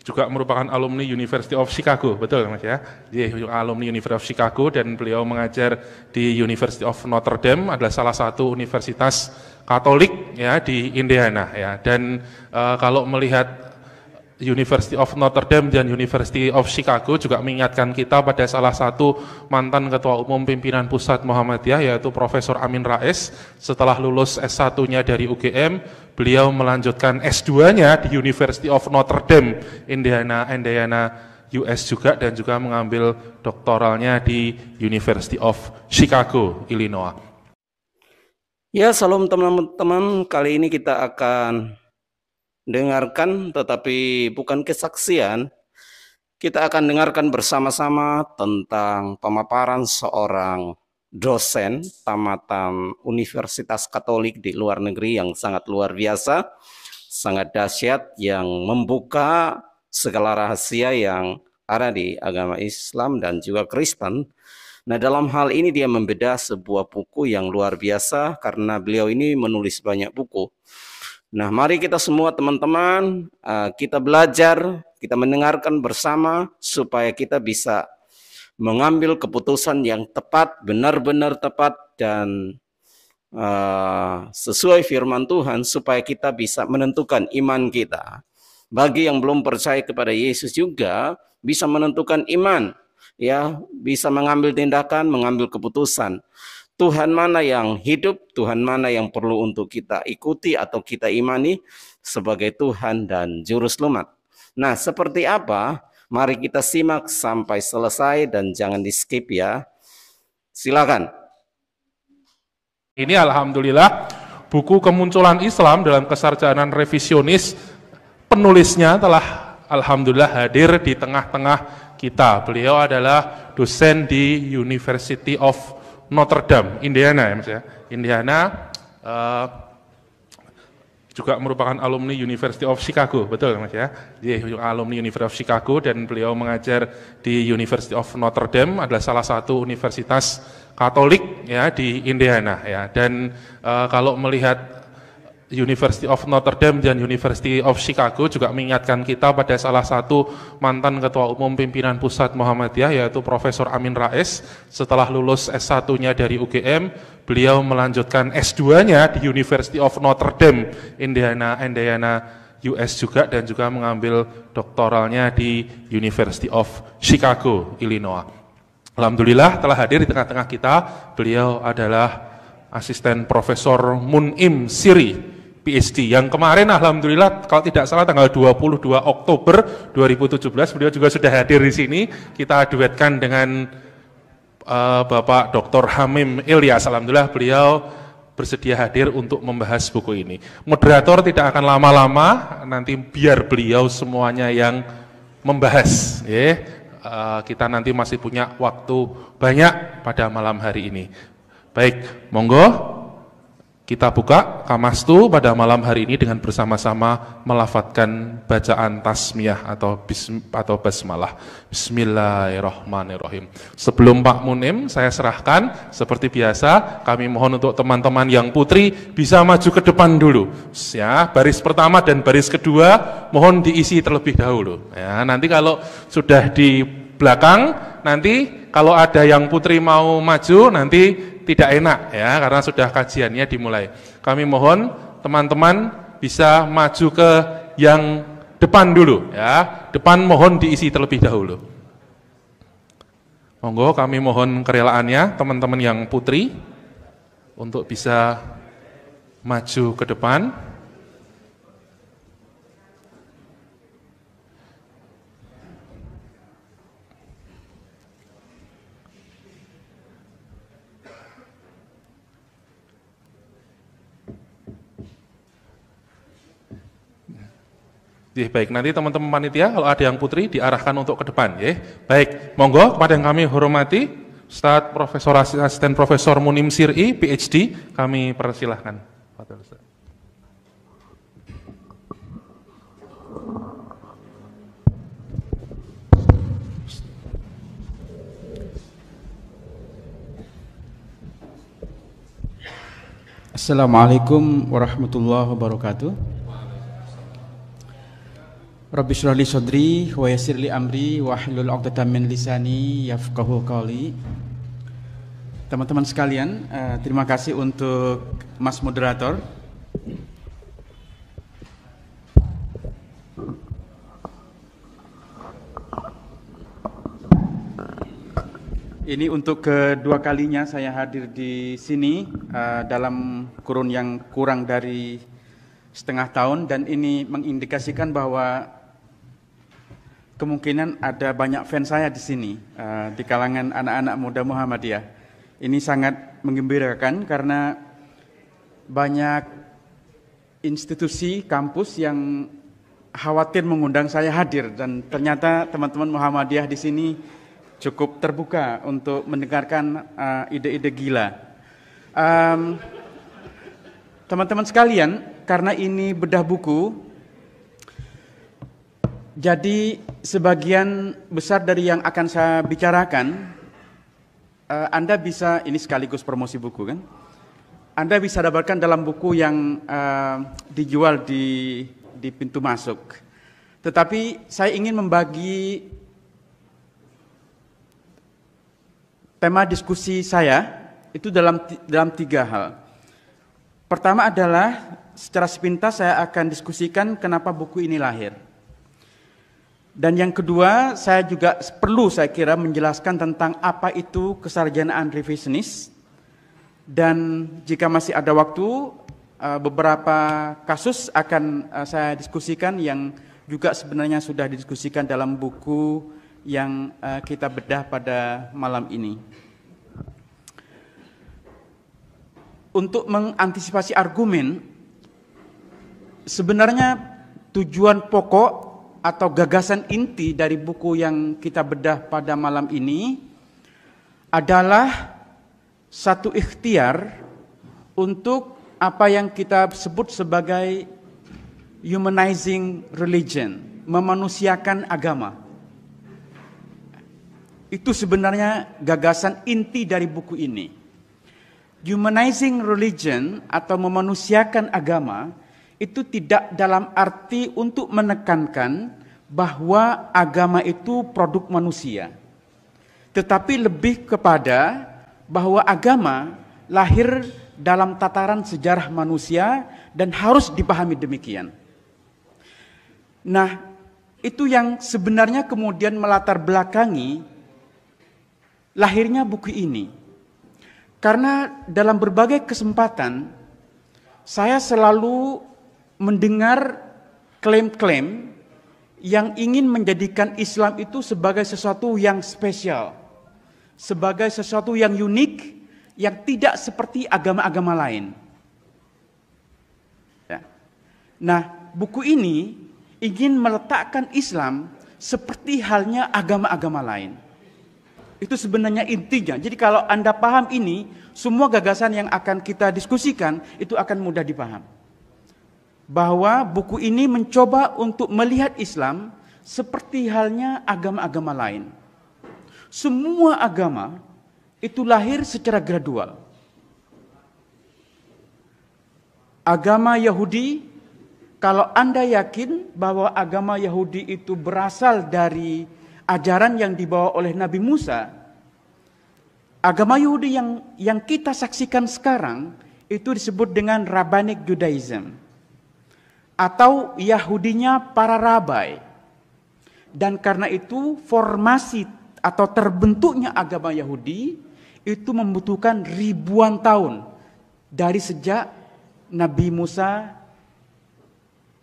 juga merupakan alumni University of Chicago, betul Mas ya? Dia alumni University of Chicago dan beliau mengajar di University of Notre Dame, adalah salah satu universitas Katolik ya di Indiana ya. Dan kalau melihat University of Notre Dame dan University of Chicago juga mengingatkan kita pada salah satu mantan Ketua Umum Pimpinan Pusat Muhammadiyah, yaitu Profesor Amin Rais. Setelah lulus S1-nya dari UGM, beliau melanjutkan S2-nya di University of Notre Dame, Indiana, US juga, dan juga mengambil doktoralnya di University of Chicago, Illinois. Ya, salam teman-teman. Kali ini kita akan dengarkan, tetapi bukan kesaksian. Kita akan dengarkan bersama-sama tentang pemaparan seorang dosen tamatan Universitas Katolik di luar negeri yang sangat luar biasa, sangat dahsyat, yang membuka segala rahasia yang ada di agama Islam dan juga Kristen. Nah, dalam hal ini dia membedah sebuah buku yang luar biasa karena beliau ini menulis banyak buku. Nah, mari kita semua teman-teman, kita belajar, kita mendengarkan bersama supaya kita bisa mengambil keputusan yang tepat, benar-benar tepat dan sesuai firman Tuhan, supaya kita bisa menentukan iman kita. Bagi yang belum percaya kepada Yesus juga bisa menentukan iman, ya, bisa mengambil tindakan, mengambil keputusan. Tuhan mana yang hidup, Tuhan mana yang perlu untuk kita ikuti atau kita imani sebagai Tuhan dan Juru Selamat. Nah, seperti apa? Mari kita simak sampai selesai dan jangan di skip ya. Silakan. Ini alhamdulillah buku Kemunculan Islam dalam Kesarjanaan Revisionis, penulisnya telah alhamdulillah hadir di tengah-tengah kita. Beliau adalah dosen di University of Notre Dame, Indiana ya Mas ya. Indiana juga merupakan alumni University of Chicago, betul Mas ya. Dia alumni University of Chicago dan beliau mengajar di University of Notre Dame, adalah salah satu universitas Katolik ya di Indiana ya. Dan kalau melihat University of Notre Dame dan University of Chicago juga mengingatkan kita pada salah satu mantan Ketua Umum Pimpinan Pusat Muhammadiyah, yaitu Profesor Amin Rais. Setelah lulus S1-nya dari UGM, beliau melanjutkan S2-nya di University of Notre Dame, Indiana, US juga, dan juga mengambil doktoralnya di University of Chicago, Illinois. Alhamdulillah telah hadir di tengah-tengah kita. Beliau adalah asisten Profesor Mun'im Siri, PhD, yang kemarin alhamdulillah kalau tidak salah tanggal 22 Oktober 2017 beliau juga sudah hadir di sini. Kita duetkan dengan Bapak Dr. Hamim Ilyas. Alhamdulillah beliau bersedia hadir untuk membahas buku ini. Moderator tidak akan lama-lama, nanti biar beliau semuanya yang membahas ya. Kita nanti masih punya waktu banyak pada malam hari ini. Baik, monggo kita buka Kamastu pada malam hari ini dengan bersama-sama melafadzkan bacaan tasmiyah atau basmalah. Bismillahirrahmanirrahim. Sebelum Pak Munim saya serahkan, seperti biasa kami mohon untuk teman-teman yang putri bisa maju ke depan dulu. Ya, baris pertama dan baris kedua mohon diisi terlebih dahulu. Ya, nanti kalau sudah di belakang, nanti kalau ada yang putri mau maju nanti tidak enak ya, karena sudah kajiannya dimulai. Kami mohon teman-teman bisa maju ke yang depan dulu ya. Depan mohon diisi terlebih dahulu. Monggo kami mohon kerelaannya teman-teman yang putri untuk bisa maju ke depan. Baik, nanti teman-teman panitia kalau ada yang putri diarahkan untuk ke depan ya. Baik, monggo kepada yang kami hormati Ustadz Profesor Asisten Profesor Mun'im Siri, PhD, kami persilahkan. Assalamualaikum warahmatullahi wabarakatuh. Rabbi shrah li sadri wa yassir li amri wahlul 'uqdatam min lisani yafqahu qawli. Teman-teman sekalian, terima kasih untuk Mas Moderator. Ini untuk kedua kalinya saya hadir di sini dalam kurun yang kurang dari setengah tahun, dan ini mengindikasikan bahwa kemungkinan ada banyak fans saya di sini di kalangan anak-anak muda Muhammadiyah. Ini sangat menggembirakan karena banyak institusi kampus yang khawatir mengundang saya hadir, dan ternyata teman-teman Muhammadiyah di sini cukup terbuka untuk mendengarkan ide-ide gila. Teman-teman sekalian, karena ini bedah buku, jadi sebagian besar dari yang akan saya bicarakan, Anda bisa, ini sekaligus promosi buku kan, Anda bisa dapatkan dalam buku yang dijual di pintu masuk. Tetapi saya ingin membagi tema diskusi saya itu dalam tiga hal. Pertama adalah secara sepintas saya akan diskusikan kenapa buku ini lahir. Dan yang kedua, saya juga perlu saya kira menjelaskan tentang apa itu kesarjanaan revisionis. Dan jika masih ada waktu, beberapa kasus akan saya diskusikan yang juga sebenarnya sudah didiskusikan dalam buku yang kita bedah pada malam ini. Untuk mengantisipasi argumen, sebenarnya tujuan pokok atau gagasan inti dari buku yang kita bedah pada malam ini adalah satu ikhtiar untuk apa yang kita sebut sebagai humanizing religion, memanusiakan agama. Itu sebenarnya gagasan inti dari buku ini. Humanizing religion atau memanusiakan agama itu tidak dalam arti untuk menekankan bahwa agama itu produk manusia, tetapi lebih kepada bahwa agama lahir dalam tataran sejarah manusia dan harus dipahami demikian. Nah, itu yang sebenarnya kemudian melatar belakangi lahirnya buku ini. Karena dalam berbagai kesempatan saya selalu mendengar klaim-klaim yang ingin menjadikan Islam itu sebagai sesuatu yang spesial, sebagai sesuatu yang unik, yang tidak seperti agama-agama lain. Ya. Nah, buku ini ingin meletakkan Islam seperti halnya agama-agama lain. Itu sebenarnya intinya. Jadi kalau Anda paham ini, semua gagasan yang akan kita diskusikan itu akan mudah dipaham. Bahwa buku ini mencoba untuk melihat Islam seperti halnya agama-agama lain. Semua agama itu lahir secara gradual. Agama Yahudi, kalau Anda yakin bahwa agama Yahudi itu berasal dari ajaran yang dibawa oleh Nabi Musa, agama Yahudi yang kita saksikan sekarang itu disebut dengan Rabbinic Judaism, atau Yahudinya para rabai. Dan karena itu formasi atau terbentuknya agama Yahudi itu membutuhkan ribuan tahun dari sejak Nabi Musa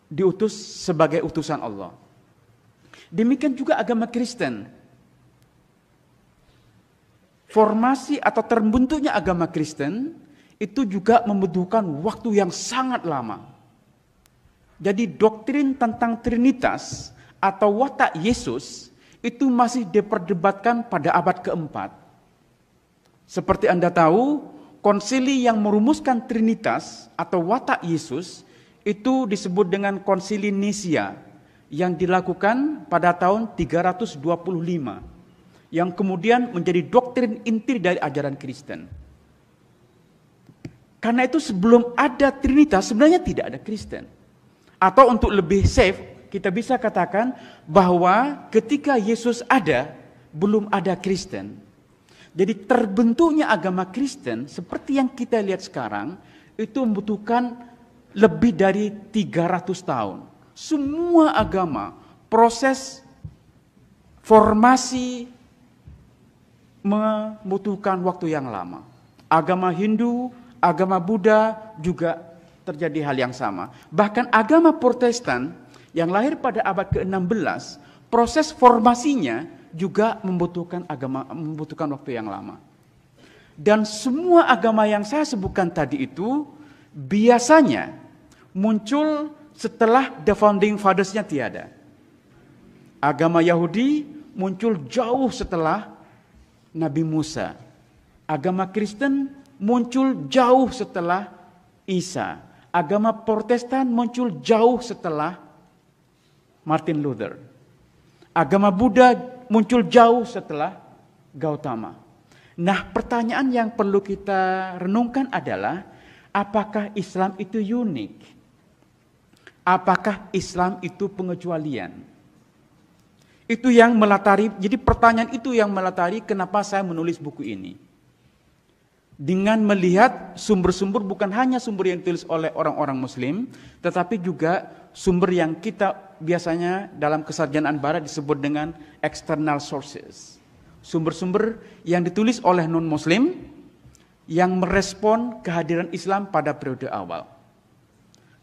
diutus sebagai utusan Allah. Demikian juga agama Kristen. Formasi atau terbentuknya agama Kristen itu juga membutuhkan waktu yang sangat lama. Jadi doktrin tentang Trinitas atau watak Yesus itu masih diperdebatkan pada abad keempat. Seperti Anda tahu, konsili yang merumuskan Trinitas atau watak Yesus itu disebut dengan konsili Nisia, yang dilakukan pada tahun 325, yang kemudian menjadi doktrin inti dari ajaran Kristen. Karena itu sebelum ada Trinitas sebenarnya tidak ada Kristen. Atau untuk lebih safe, kita bisa katakan bahwa ketika Yesus ada, belum ada Kristen. Jadi terbentuknya agama Kristen seperti yang kita lihat sekarang itu membutuhkan lebih dari 300 tahun. Semua agama, proses formasi membutuhkan waktu yang lama. Agama Hindu, agama Buddha juga terjadi hal yang sama. Bahkan agama Protestan yang lahir pada abad ke-16, proses formasinya juga membutuhkan waktu yang lama. Dan semua agama yang saya sebutkan tadi itu biasanya muncul setelah the founding fathers-nya tiada. Agama Yahudi muncul jauh setelah Nabi Musa. Agama Kristen muncul jauh setelah Isa. Agama Protestan muncul jauh setelah Martin Luther. Agama Buddha muncul jauh setelah Gautama. Nah, pertanyaan yang perlu kita renungkan adalah, apakah Islam itu unik? Apakah Islam itu pengecualian? Itu yang melatari, jadi pertanyaan itu yang melatari kenapa saya menulis buku ini. Dengan melihat sumber-sumber, bukan hanya sumber yang ditulis oleh orang-orang Muslim, tetapi juga sumber yang kita biasanya dalam kesarjanaan barat disebut dengan external sources. Sumber-sumber yang ditulis oleh non-Muslim yang merespon kehadiran Islam pada periode awal.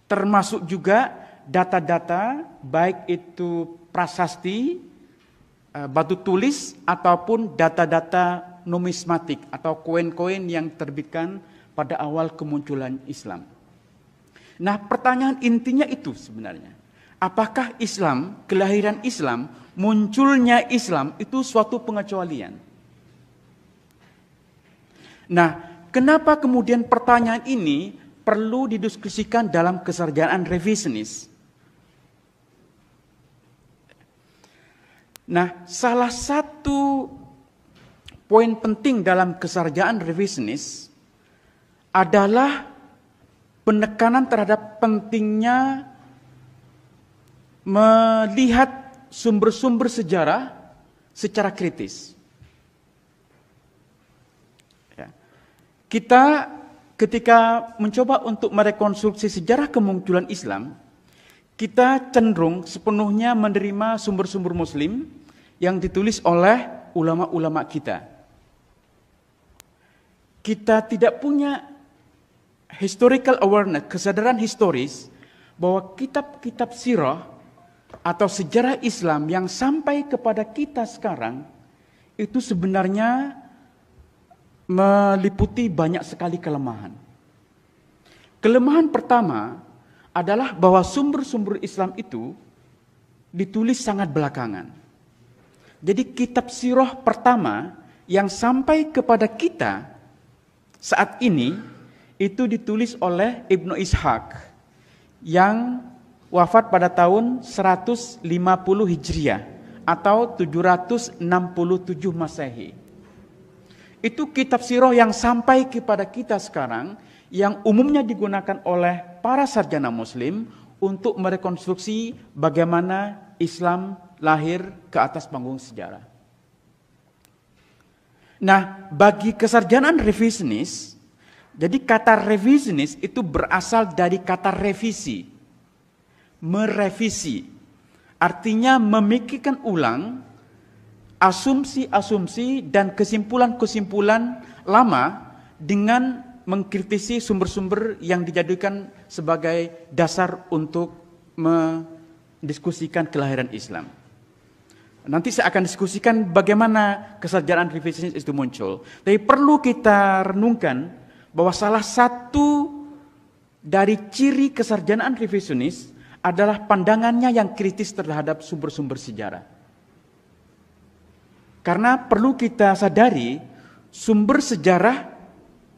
Termasuk juga data-data baik itu prasasti, batu tulis, ataupun data-data numismatik atau koin-koin yang terbitkan pada awal kemunculan Islam. Nah, pertanyaan intinya itu sebenarnya. Apakah Islam, kelahiran Islam, munculnya Islam itu suatu pengecualian? Nah, kenapa kemudian pertanyaan ini perlu didiskusikan dalam kesarjanaan revisionis? Nah, salah satu poin penting dalam kesarjanaan revisionis adalah penekanan terhadap pentingnya melihat sumber-sumber sejarah secara kritis. Ya. Kita ketika mencoba untuk merekonstruksi sejarah kemunculan Islam, kita cenderung sepenuhnya menerima sumber-sumber Muslim yang ditulis oleh ulama-ulama kita. Kita tidak punya historical awareness, kesadaran historis bahwa kitab-kitab sirah atau sejarah Islam yang sampai kepada kita sekarang itu sebenarnya meliputi banyak sekali kelemahan. Kelemahan pertama adalah bahwa sumber-sumber Islam itu ditulis sangat belakangan. Jadi kitab sirah pertama yang sampai kepada kita saat ini itu ditulis oleh Ibnu Ishaq yang wafat pada tahun 150 Hijriah atau 767 Masehi. Itu kitab sirah yang sampai kepada kita sekarang, yang umumnya digunakan oleh para sarjana Muslim untuk merekonstruksi bagaimana Islam lahir ke atas panggung sejarah. Nah, bagi kesarjanaan revisionis, jadi kata revisionis itu berasal dari kata revisi, merevisi, artinya memikirkan ulang asumsi-asumsi dan kesimpulan-kesimpulan lama dengan mengkritisi sumber-sumber yang dijadikan sebagai dasar untuk mendiskusikan kelahiran Islam. Nanti saya akan diskusikan bagaimana kesarjanaan revisionis itu muncul. Tapi perlu kita renungkan bahwa salah satu dari ciri kesarjanaan revisionis adalah pandangannya yang kritis terhadap sumber-sumber sejarah. Karena perlu kita sadari sumber sejarah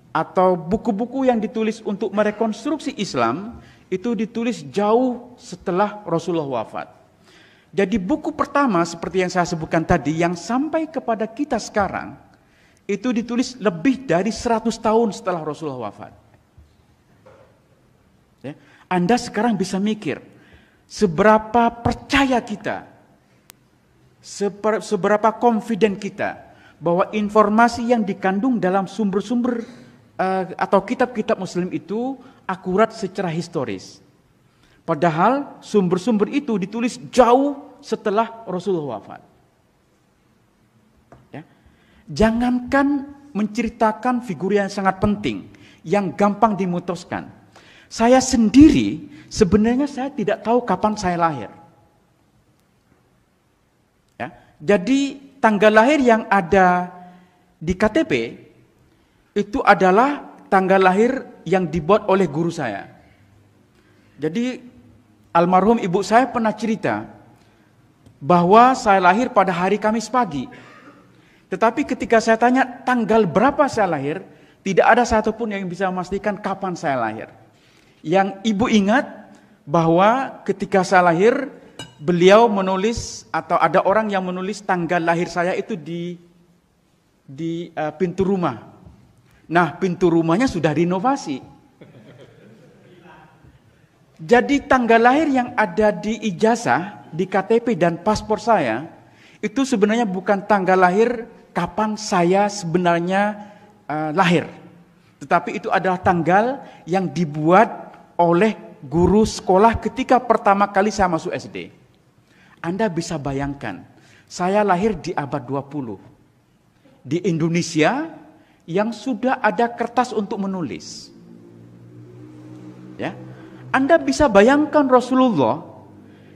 atau buku-buku yang ditulis untuk merekonstruksi Islam itu ditulis jauh setelah Rasulullah wafat. Jadi buku pertama seperti yang saya sebutkan tadi yang sampai kepada kita sekarang itu ditulis lebih dari 100 tahun setelah Rasulullah wafat. Ya, Anda sekarang bisa mikir, seberapa percaya kita, seberapa confident kita bahwa informasi yang dikandung dalam sumber-sumber atau kitab-kitab Muslim itu akurat secara historis. Padahal sumber-sumber itu ditulis jauh setelah Rasulullah wafat. Ya. Jangankan menceritakan figur yang sangat penting, yang gampang dimutoskan. Saya sendiri, sebenarnya saya tidak tahu kapan saya lahir. Ya. Jadi tanggal lahir yang ada di KTP, itu adalah tanggal lahir yang dibuat oleh guru saya. Jadi almarhum ibu saya pernah cerita bahwa saya lahir pada hari Kamis pagi. Tetapi ketika saya tanya tanggal berapa saya lahir, tidak ada satupun yang bisa memastikan kapan saya lahir. Yang ibu ingat bahwa ketika saya lahir, beliau menulis atau ada orang yang menulis tanggal lahir saya itu di pintu rumah. Nah, pintu rumahnya sudah renovasi. Jadi tanggal lahir yang ada di ijazah, di KTP dan paspor saya, itu sebenarnya bukan tanggal lahir kapan saya sebenarnya lahir. Tetapi itu adalah tanggal yang dibuat oleh guru sekolah ketika pertama kali saya masuk SD. Anda bisa bayangkan, saya lahir di abad 20. Di Indonesia yang sudah ada kertas untuk menulis. Ya. Anda bisa bayangkan Rasulullah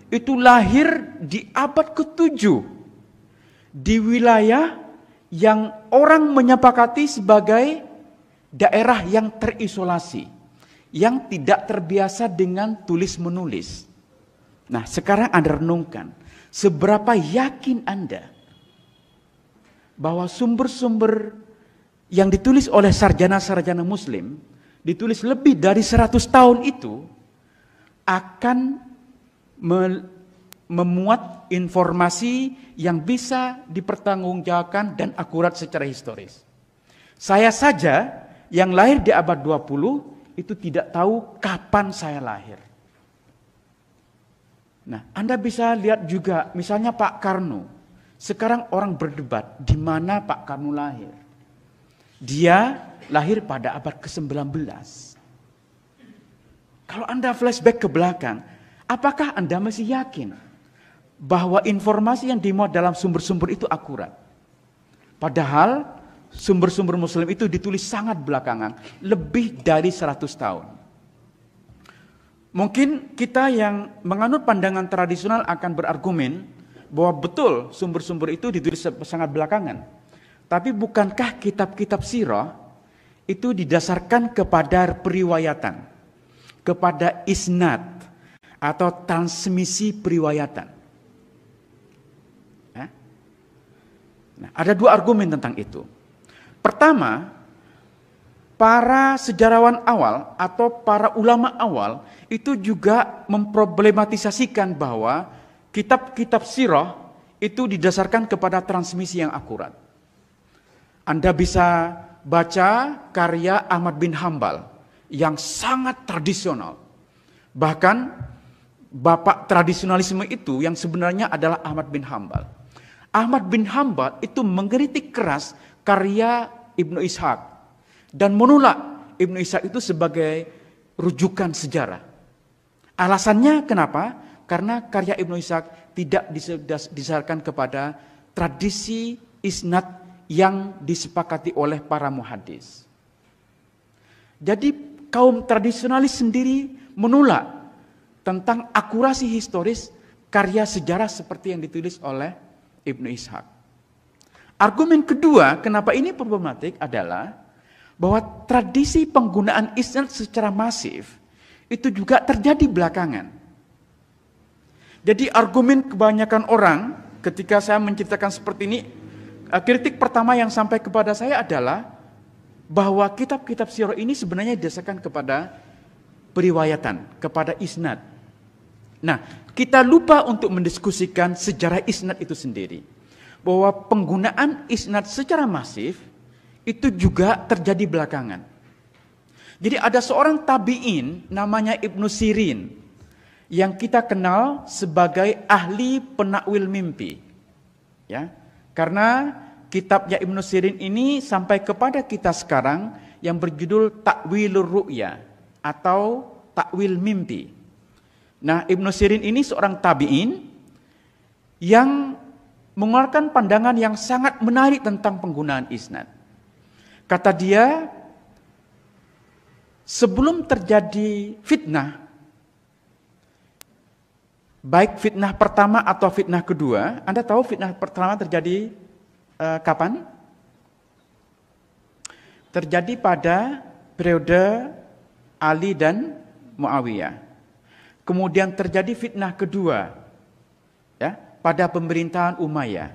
itu lahir di abad ke-7 di wilayah yang orang menyepakati sebagai daerah yang terisolasi, yang tidak terbiasa dengan tulis menulis. Nah, sekarang Anda renungkan, seberapa yakin Anda bahwa sumber-sumber yang ditulis oleh sarjana-sarjana Muslim, ditulis lebih dari 100 tahun itu, akan memuat informasi yang bisa dipertanggungjawabkan dan akurat secara historis. Saya saja yang lahir di abad 20 itu tidak tahu kapan saya lahir. Nah, Anda bisa lihat juga misalnya Pak Karno. Sekarang orang berdebat di mana Pak Karno lahir. Dia lahir pada abad ke-19. Kalau Anda flashback ke belakang, apakah Anda masih yakin bahwa informasi yang dimuat dalam sumber-sumber itu akurat? Padahal sumber-sumber Muslim itu ditulis sangat belakangan, lebih dari 100 tahun. Mungkin kita yang menganut pandangan tradisional akan berargumen bahwa betul sumber-sumber itu ditulis sangat belakangan. Tapi bukankah kitab-kitab sirah itu didasarkan kepada periwayatan, kepada isnad atau transmisi periwayatan? Nah, ada dua argumen tentang itu. Pertama, para sejarawan awal atau para ulama awal itu juga memproblematisasikan bahwa kitab-kitab sirah itu didasarkan kepada transmisi yang akurat. Anda bisa baca karya Ahmad bin Hambal yang sangat tradisional. Bahkan bapak tradisionalisme itu yang sebenarnya adalah Ahmad bin Hambal. Ahmad bin Hambal itu mengkritik keras karya Ibnu Ishaq dan menolak Ibnu Ishaq itu sebagai rujukan sejarah. Alasannya kenapa? Karena karya Ibnu Ishaq tidak didasarkan kepada tradisi isnad yang disepakati oleh para muhaddis. Jadi kaum tradisionalis sendiri menolak tentang akurasi historis karya sejarah seperti yang ditulis oleh Ibnu Ishaq. Argumen kedua kenapa ini problematik adalah bahwa tradisi penggunaan isnad secara masif itu juga terjadi belakangan. Jadi argumen kebanyakan orang ketika saya menceritakan seperti ini, kritik pertama yang sampai kepada saya adalah bahwa kitab-kitab sirah ini sebenarnya didasarkan kepada periwayatan, kepada isnad. Nah, kita lupa untuk mendiskusikan sejarah isnad itu sendiri. Bahwa penggunaan isnad secara masif itu juga terjadi belakangan. Jadi ada seorang tabi'in namanya Ibnu Sirin yang kita kenal sebagai ahli penakwil mimpi. Ya. Karena kitabnya Ibnu Sirin ini sampai kepada kita sekarang yang berjudul Ta'wilur Ru'ya atau takwil mimpi. Nah, Ibnu Sirin ini seorang tabi'in yang mengeluarkan pandangan yang sangat menarik tentang penggunaan isnad. Kata dia, sebelum terjadi fitnah, baik fitnah pertama atau fitnah kedua, Anda tahu fitnah pertama terjadi kapan? Terjadi pada periode Ali dan Muawiyah. Kemudian terjadi fitnah kedua, ya, pada pemerintahan Umayyah.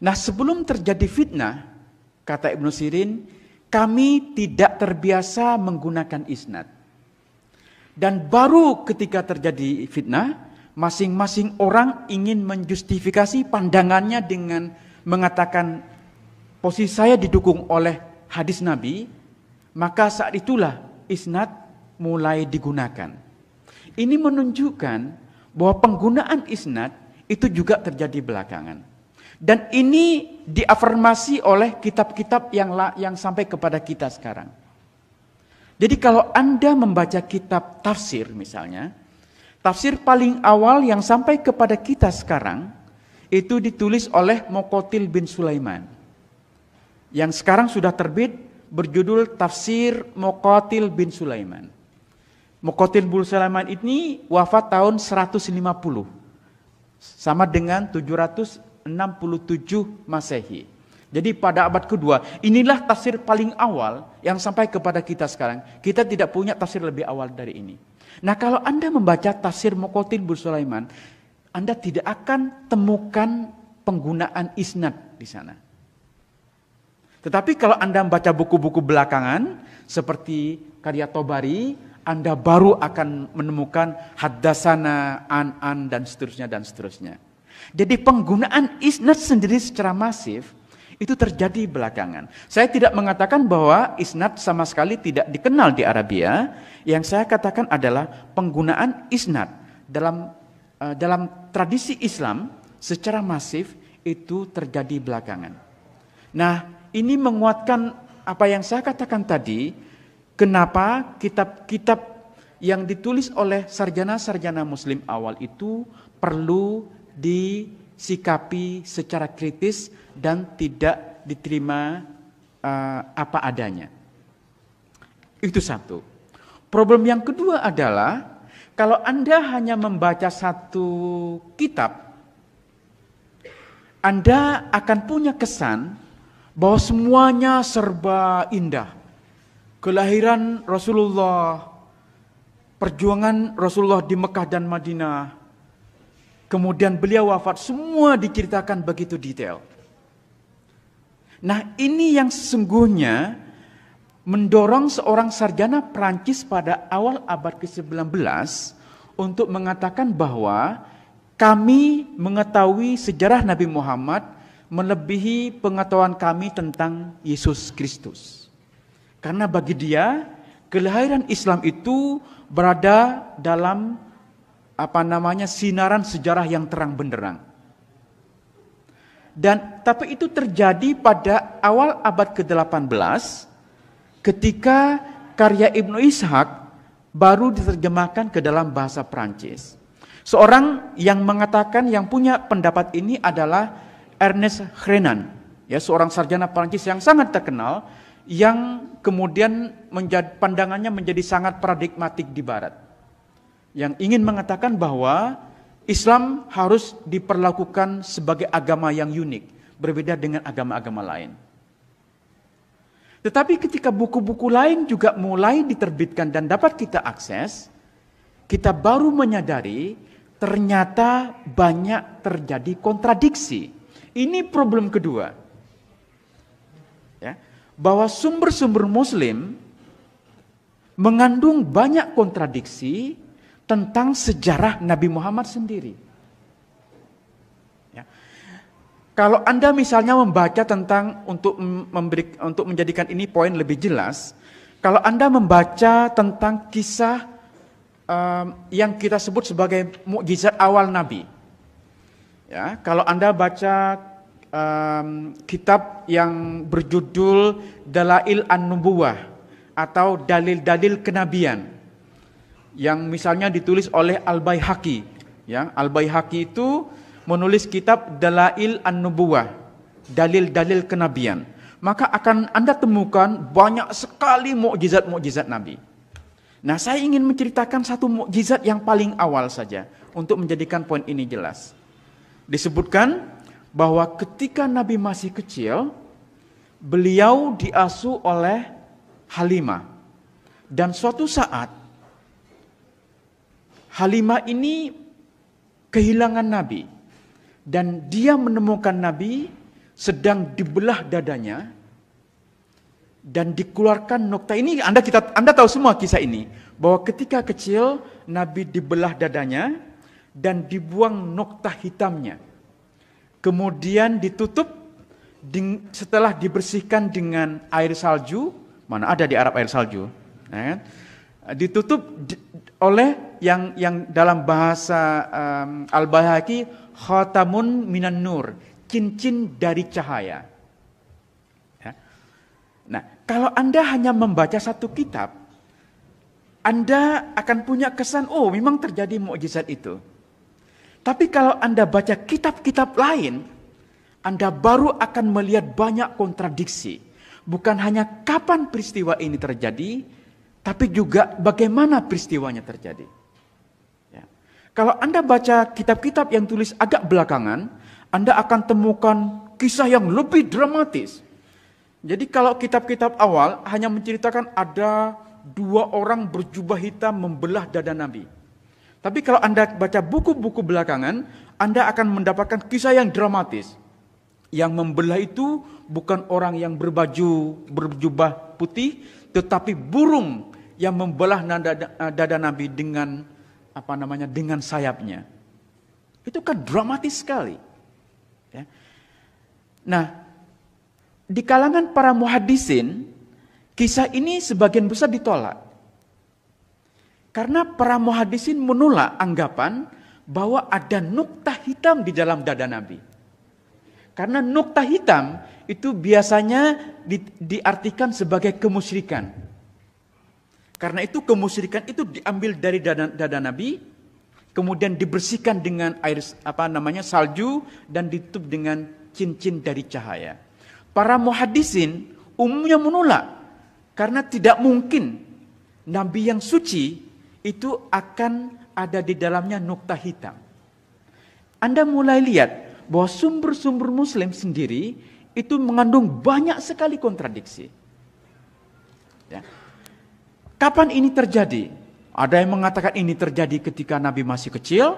Nah, sebelum terjadi fitnah, kata Ibnu Sirin, kami tidak terbiasa menggunakan isnad. Dan baru ketika terjadi fitnah, masing-masing orang ingin menjustifikasi pandangannya dengan mengatakan posisi saya didukung oleh hadis Nabi, maka saat itulah isnad mulai digunakan. Ini menunjukkan bahwa penggunaan isnad itu juga terjadi belakangan. Dan ini diafirmasi oleh kitab-kitab yang sampai kepada kita sekarang. Jadi kalau Anda membaca kitab tafsir misalnya, tafsir paling awal yang sampai kepada kita sekarang itu ditulis oleh Muqatil bin Sulaiman. Yang sekarang sudah terbit berjudul Tafsir Muqatil bin Sulaiman. Muqatil bin Sulaiman ini wafat tahun 150. Sama dengan 767 Masehi. Jadi pada abad kedua, inilah tafsir paling awal yang sampai kepada kita sekarang. Kita tidak punya tafsir lebih awal dari ini. Nah, kalau Anda membaca tafsir Muqatil bin Sulaiman, Anda tidak akan temukan penggunaan isnad di sana. Tetapi kalau Anda membaca buku-buku belakangan seperti karya Tobari, Anda baru akan menemukan haddasana, an dan seterusnya. Jadi penggunaan isnad sendiri secara masif itu terjadi belakangan. Saya tidak mengatakan bahwa isnad sama sekali tidak dikenal di Arabia. Yang saya katakan adalah penggunaan isnad dalam tradisi Islam secara masif itu terjadi belakangan. Nah, ini menguatkan apa yang saya katakan tadi. Kenapa kitab-kitab yang ditulis oleh sarjana-sarjana muslim awal itu perlu disikapi secara kritis dan tidak diterima apa adanya. Itu satu. Problem yang kedua adalah kalau Anda hanya membaca satu kitab, Anda akan punya kesan bahwa semuanya serba indah. Kelahiran Rasulullah, perjuangan Rasulullah di Mekah dan Madinah, kemudian beliau wafat, semua diceritakan begitu detail. Nah, ini yang sesungguhnya mendorong seorang sarjana Perancis pada awal abad ke-19 untuk mengatakan bahwa kami mengetahui sejarah Nabi Muhammad melebihi pengetahuan kami tentang Yesus Kristus. Karena bagi dia, kelahiran Islam itu berada dalam sinaran sejarah yang terang benderang. Tapi itu terjadi pada awal abad ke-18 ketika karya Ibnu Ishaq baru diterjemahkan ke dalam bahasa Prancis. Seorang yang mengatakan, yang punya pendapat ini adalah Ernest Renan, ya, seorang sarjana Prancis yang sangat terkenal, yang kemudian pandangannya menjadi sangat paradigmatik di Barat, yang ingin mengatakan bahwa Islam harus diperlakukan sebagai agama yang unik, berbeda dengan agama-agama lain. Tetapi ketika buku-buku lain juga mulai diterbitkan dan dapat kita akses, kita baru menyadari ternyata banyak terjadi kontradiksi. Ini problem kedua. Ya, bahwa sumber-sumber Muslim mengandung banyak kontradiksi tentang sejarah Nabi Muhammad sendiri. Ya. Kalau Anda misalnya membaca tentang untuk menjadikan ini poin lebih jelas, kalau Anda membaca tentang kisah yang kita sebut sebagai mukjizat awal Nabi. Ya, kalau Anda baca kitab yang berjudul Dalail An-Nubuwah atau dalil-dalil kenabian, yang misalnya ditulis oleh Al-Baihaqi, ya, Al-Baihaqi itu menulis kitab Dalail An-Nubuwah, dalil-dalil kenabian, maka akan Anda temukan banyak sekali mukjizat-mukjizat Nabi. Nah, saya ingin menceritakan satu mukjizat yang paling awal saja untuk menjadikan poin ini jelas. Disebutkan bahwa ketika Nabi masih kecil, beliau diasuh oleh Halimah. Dan suatu saat, Halimah ini kehilangan Nabi. Dan dia menemukan Nabi sedang dibelah dadanya dan dikeluarkan nokta. Ini Anda tahu semua kisah ini, bahwa ketika kecil Nabi dibelah dadanya dan dibuang nokta hitamnya, kemudian ditutup setelah dibersihkan dengan air salju. Mana ada di Arab air salju, ya kan? Ditutup oleh yang dalam bahasa Al-Baihaqi khatamun minan nur, cincin dari cahaya. Nah, kalau Anda hanya membaca satu kitab, Anda akan punya kesan, oh memang terjadi mukjizat itu. Tapi kalau Anda baca kitab-kitab lain, Anda baru akan melihat banyak kontradiksi. Bukan hanya kapan peristiwa ini terjadi, tapi juga bagaimana peristiwanya terjadi. Ya. Kalau Anda baca kitab-kitab yang tulis agak belakangan, Anda akan temukan kisah yang lebih dramatis. Jadi kalau kitab-kitab awal hanya menceritakan ada 2 orang berjubah hitam membelah dada Nabi. Tapi kalau Anda baca buku-buku belakangan, Anda akan mendapatkan kisah yang dramatis. Yang membelah itu bukan orang yang berjubah putih, tetapi burung yang membelah dada Nabi dengan dengan sayapnya. Itu kan dramatis sekali. Ya. Nah, di kalangan para muhaddisin, kisah ini sebagian besar ditolak. Karena para muhaddisin menolak anggapan bahwa ada nukta hitam di dalam dada Nabi. Karena nukta hitam itu biasanya diartikan sebagai kemusyrikan. Karena itu kemusyrikan itu diambil dari dada Nabi, kemudian dibersihkan dengan air salju dan ditutup dengan cincin dari cahaya. Para muhaddisin umumnya menolak karena tidak mungkin Nabi yang suci itu akan ada di dalamnya nukta hitam. Anda mulai lihat bahwa sumber-sumber Muslim sendiri itu mengandung banyak sekali kontradiksi. Ya. Kapan ini terjadi? Ada yang mengatakan ini terjadi ketika Nabi masih kecil.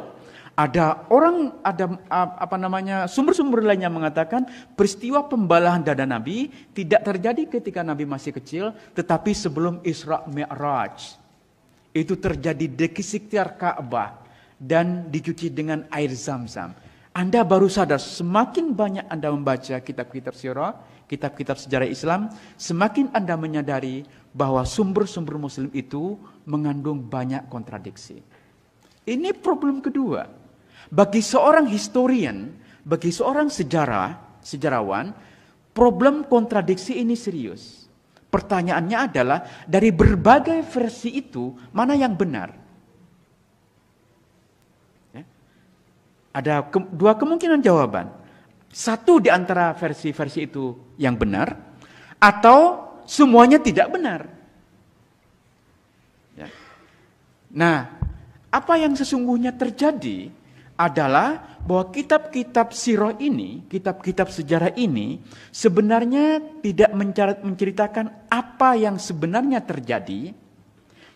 Sumber-sumber lainnya mengatakan peristiwa pembalahan dada Nabi tidak terjadi ketika Nabi masih kecil, tetapi sebelum Isra Mi'raj. Itu terjadi di sekitar Ka'bah dan dicuci dengan air Zam-Zam. Anda baru sadar, semakin banyak Anda membaca kitab-kitab sirah, kitab-kitab sejarah Islam, semakin Anda menyadari bahwa sumber-sumber Muslim itu mengandung banyak kontradiksi. Ini problem kedua. Bagi seorang historian, bagi seorang sejarawan, problem kontradiksi ini serius. Pertanyaannya adalah, dari berbagai versi itu, mana yang benar? Ya. Ada 2 kemungkinan jawaban. Satu di antara versi-versi itu yang benar, atau semuanya tidak benar. Ya. Nah, apa yang sesungguhnya terjadi adalah bahwa kitab-kitab sirah ini, kitab-kitab sejarah ini sebenarnya tidak menceritakan apa yang sebenarnya terjadi,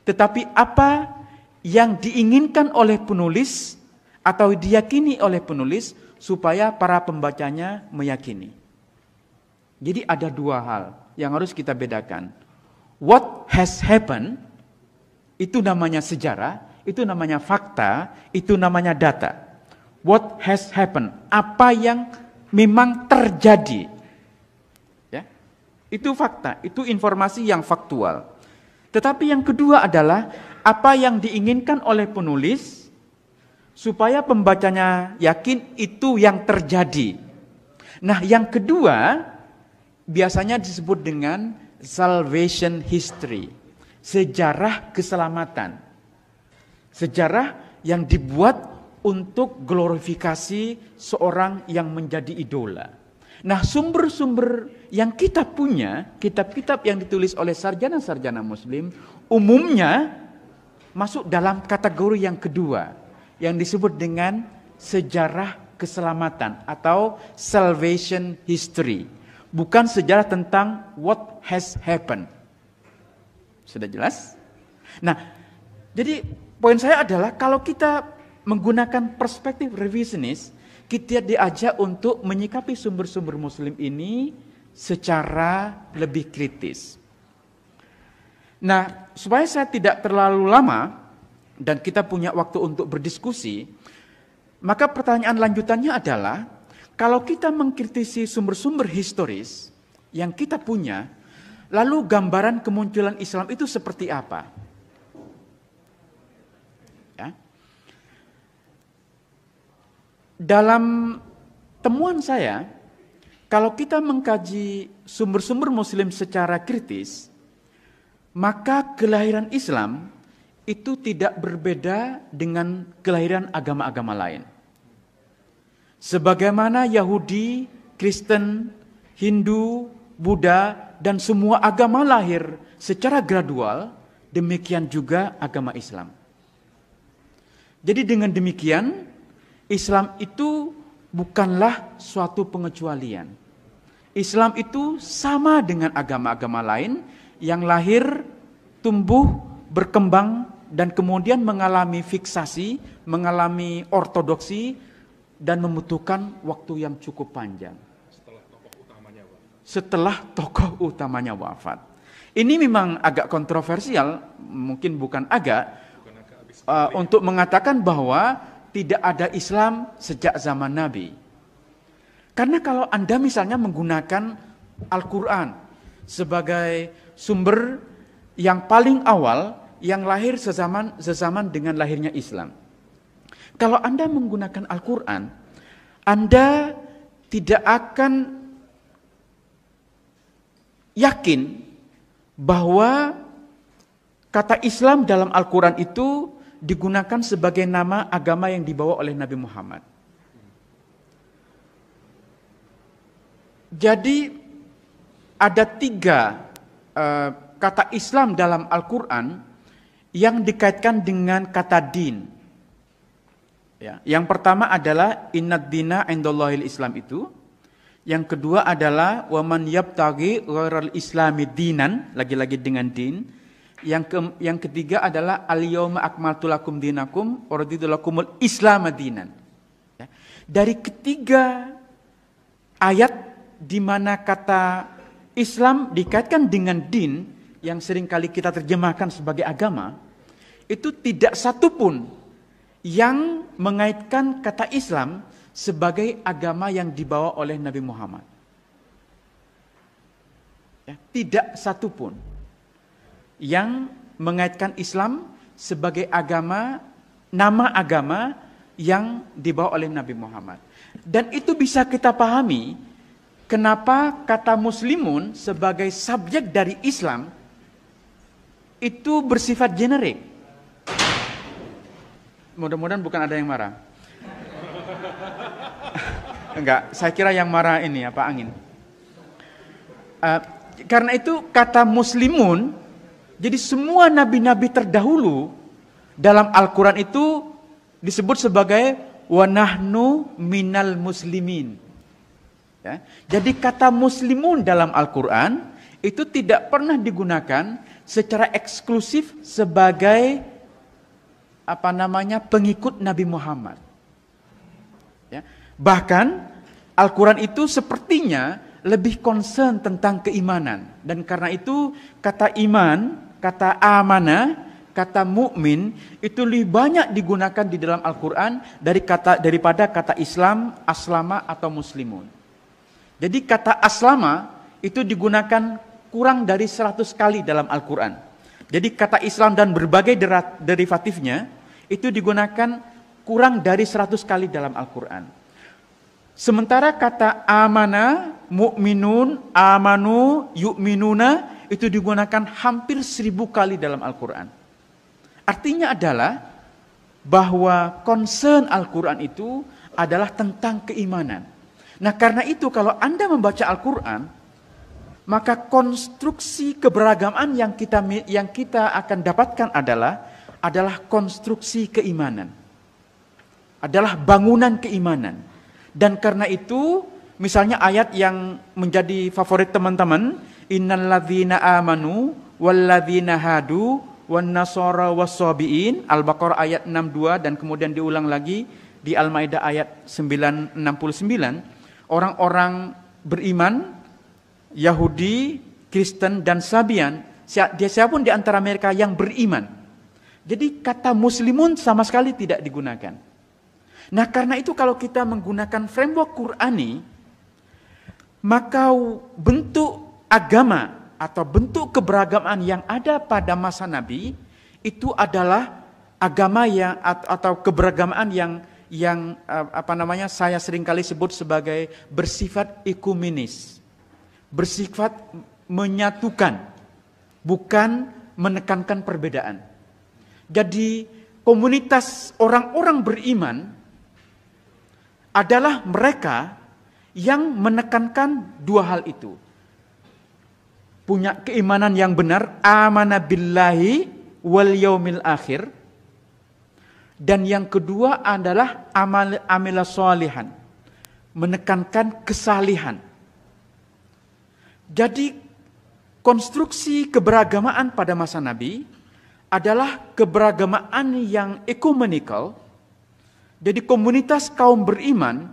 tetapi apa yang diinginkan oleh penulis atau diyakini oleh penulis supaya para pembacanya meyakini. Jadi ada 2 hal yang harus kita bedakan. What has happened, itu namanya sejarah, itu namanya fakta, itu namanya data. What has happened, apa yang memang terjadi. Ya, itu fakta, itu informasi yang faktual. Tetapi yang kedua adalah apa yang diinginkan oleh penulis supaya pembacanya yakin itu yang terjadi. Nah, yang kedua biasanya disebut dengan salvation history, sejarah keselamatan. Sejarah yang dibuat untuk glorifikasi seorang yang menjadi idola. Nah, sumber-sumber yang kita punya, kitab-kitab yang ditulis oleh sarjana-sarjana muslim, umumnya masuk dalam kategori yang kedua, yang disebut dengan sejarah keselamatan atau salvation history. Bukan sejarah tentang what has happened. Sudah jelas? Nah, jadi poin saya adalah kalau kita menggunakan perspektif revisionis, kita diajak untuk menyikapi sumber-sumber muslim ini secara lebih kritis. Nah, supaya saya tidak terlalu lama dan kita punya waktu untuk berdiskusi, maka pertanyaan lanjutannya adalah, kalau kita mengkritisi sumber-sumber historis yang kita punya, lalu gambaran kemunculan Islam itu seperti apa? Ya. Dalam temuan saya, kalau kita mengkaji sumber-sumber muslim secara kritis, maka kelahiran Islam itu tidak berbeda dengan kelahiran agama-agama lain. Sebagaimana Yahudi, Kristen, Hindu, Buddha, dan semua agama lahir secara gradual, demikian juga agama Islam. Jadi dengan demikian, Islam itu bukanlah suatu pengecualian. Islam itu sama dengan agama-agama lain yang lahir, tumbuh, berkembang, dan kemudian mengalami fiksasi, mengalami ortodoksi, dan membutuhkan waktu yang cukup panjang. Setelah tokoh utamanya wafat. Ini memang agak kontroversial, mungkin bukan agak, untuk mengatakan bahwa tidak ada Islam sejak zaman Nabi. Karena kalau Anda misalnya menggunakan Al-Quran sebagai sumber yang paling awal, yang lahir sezaman dengan lahirnya Islam. Kalau Anda menggunakan Al-Quran, Anda tidak akan yakin bahwa kata Islam dalam Al-Quran itu digunakan sebagai nama agama yang dibawa oleh Nabi Muhammad. Jadi ada 3 kata Islam dalam Al-Quran yang dikaitkan dengan kata din. Ya, yang pertama adalah innad dina indallahil Islam itu. Yang kedua adalah waman yabtaghi ghairal islami dinan, lagi-lagi dengan din. Yang ketiga adalah al-yauma akmaltu lakum dinakum wa raditu lakumul islam dinan. Ya. Dari ketiga ayat di mana kata Islam dikaitkan dengan din yang seringkali kita terjemahkan sebagai agama, itu tidak satu pun yang mengaitkan kata Islam sebagai agama yang dibawa oleh Nabi Muhammad. Ya, tidak satu pun yang mengaitkan Islam sebagai agama, nama agama yang dibawa oleh Nabi Muhammad. Dan itu bisa kita pahami kenapa kata muslimun sebagai subjek dari Islam itu bersifat generik. Mudah-mudahan bukan ada yang marah. Enggak, saya kira yang marah ini apa angin. Karena itu kata muslimun, jadi semua nabi-nabi terdahulu dalam Al-Quran itu disebut sebagai wa nahnu minal muslimin. Ya. Jadi kata muslimun dalam Al-Quran itu tidak pernah digunakan secara eksklusif sebagai pengikut Nabi Muhammad. Ya. Bahkan Al-Quran itu sepertinya lebih concern tentang keimanan. Dan karena itu kata iman, kata amanah, kata mukmin itu lebih banyak digunakan di dalam Al-Quran daripada kata Islam, aslama atau muslimun. Jadi kata aslama itu digunakan kurang dari 100 kali dalam Al-Quran. Jadi kata Islam dan berbagai derivatifnya itu digunakan kurang dari 100 kali dalam Al-Quran. Sementara kata amana, mu'minun, amanu, yu'minuna itu digunakan hampir 1000 kali dalam Al-Quran. Artinya adalah bahwa concern Al-Quran itu adalah tentang keimanan. Nah karena itu kalau Anda membaca Al-Quran, maka konstruksi keberagaman yang kita akan dapatkan adalah konstruksi keimanan. Adalah bangunan keimanan. Dan karena itu, misalnya ayat yang menjadi favorit teman-teman, innalladzina amanu walladzina hadu wan nasara wassabiin, Al-Baqarah ayat 62 dan kemudian diulang lagi di Al-Maidah ayat 969, orang-orang beriman Yahudi, Kristen dan Sabian, siapapun di antara mereka yang beriman. Jadi kata muslimun sama sekali tidak digunakan. Nah karena itu kalau kita menggunakan framework Qur'ani, maka bentuk agama atau bentuk keberagaman yang ada pada masa Nabi itu adalah agama yang atau keberagaman yang saya seringkali sebut sebagai bersifat ekumenis, bersifat menyatukan, bukan menekankan perbedaan. Jadi komunitas orang-orang beriman adalah mereka yang menekankan dua hal itu. Punya keimanan yang benar, amana billahi wal yaumil akhir. Dan yang kedua adalah amila sholihan, menekankan kesalihan. Jadi konstruksi keberagamaan pada masa Nabi adalah keberagamaan yang ekumenikal. Jadi komunitas kaum beriman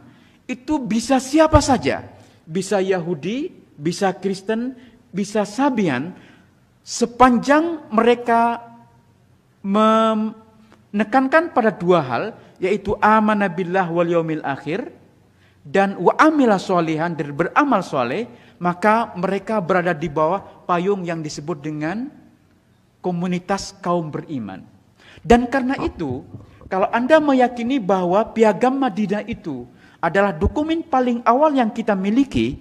itu bisa siapa saja. Bisa Yahudi, bisa Kristen, bisa Sabian. Sepanjang mereka menekankan pada dua hal, yaitu amana billah wal yaumil akhir dan wa amila sholihan, dan beramal soleh, maka mereka berada di bawah payung yang disebut dengan komunitas kaum beriman. Dan karena itu, kalau Anda meyakini bahwa Piagam Madinah itu adalah dokumen paling awal yang kita miliki,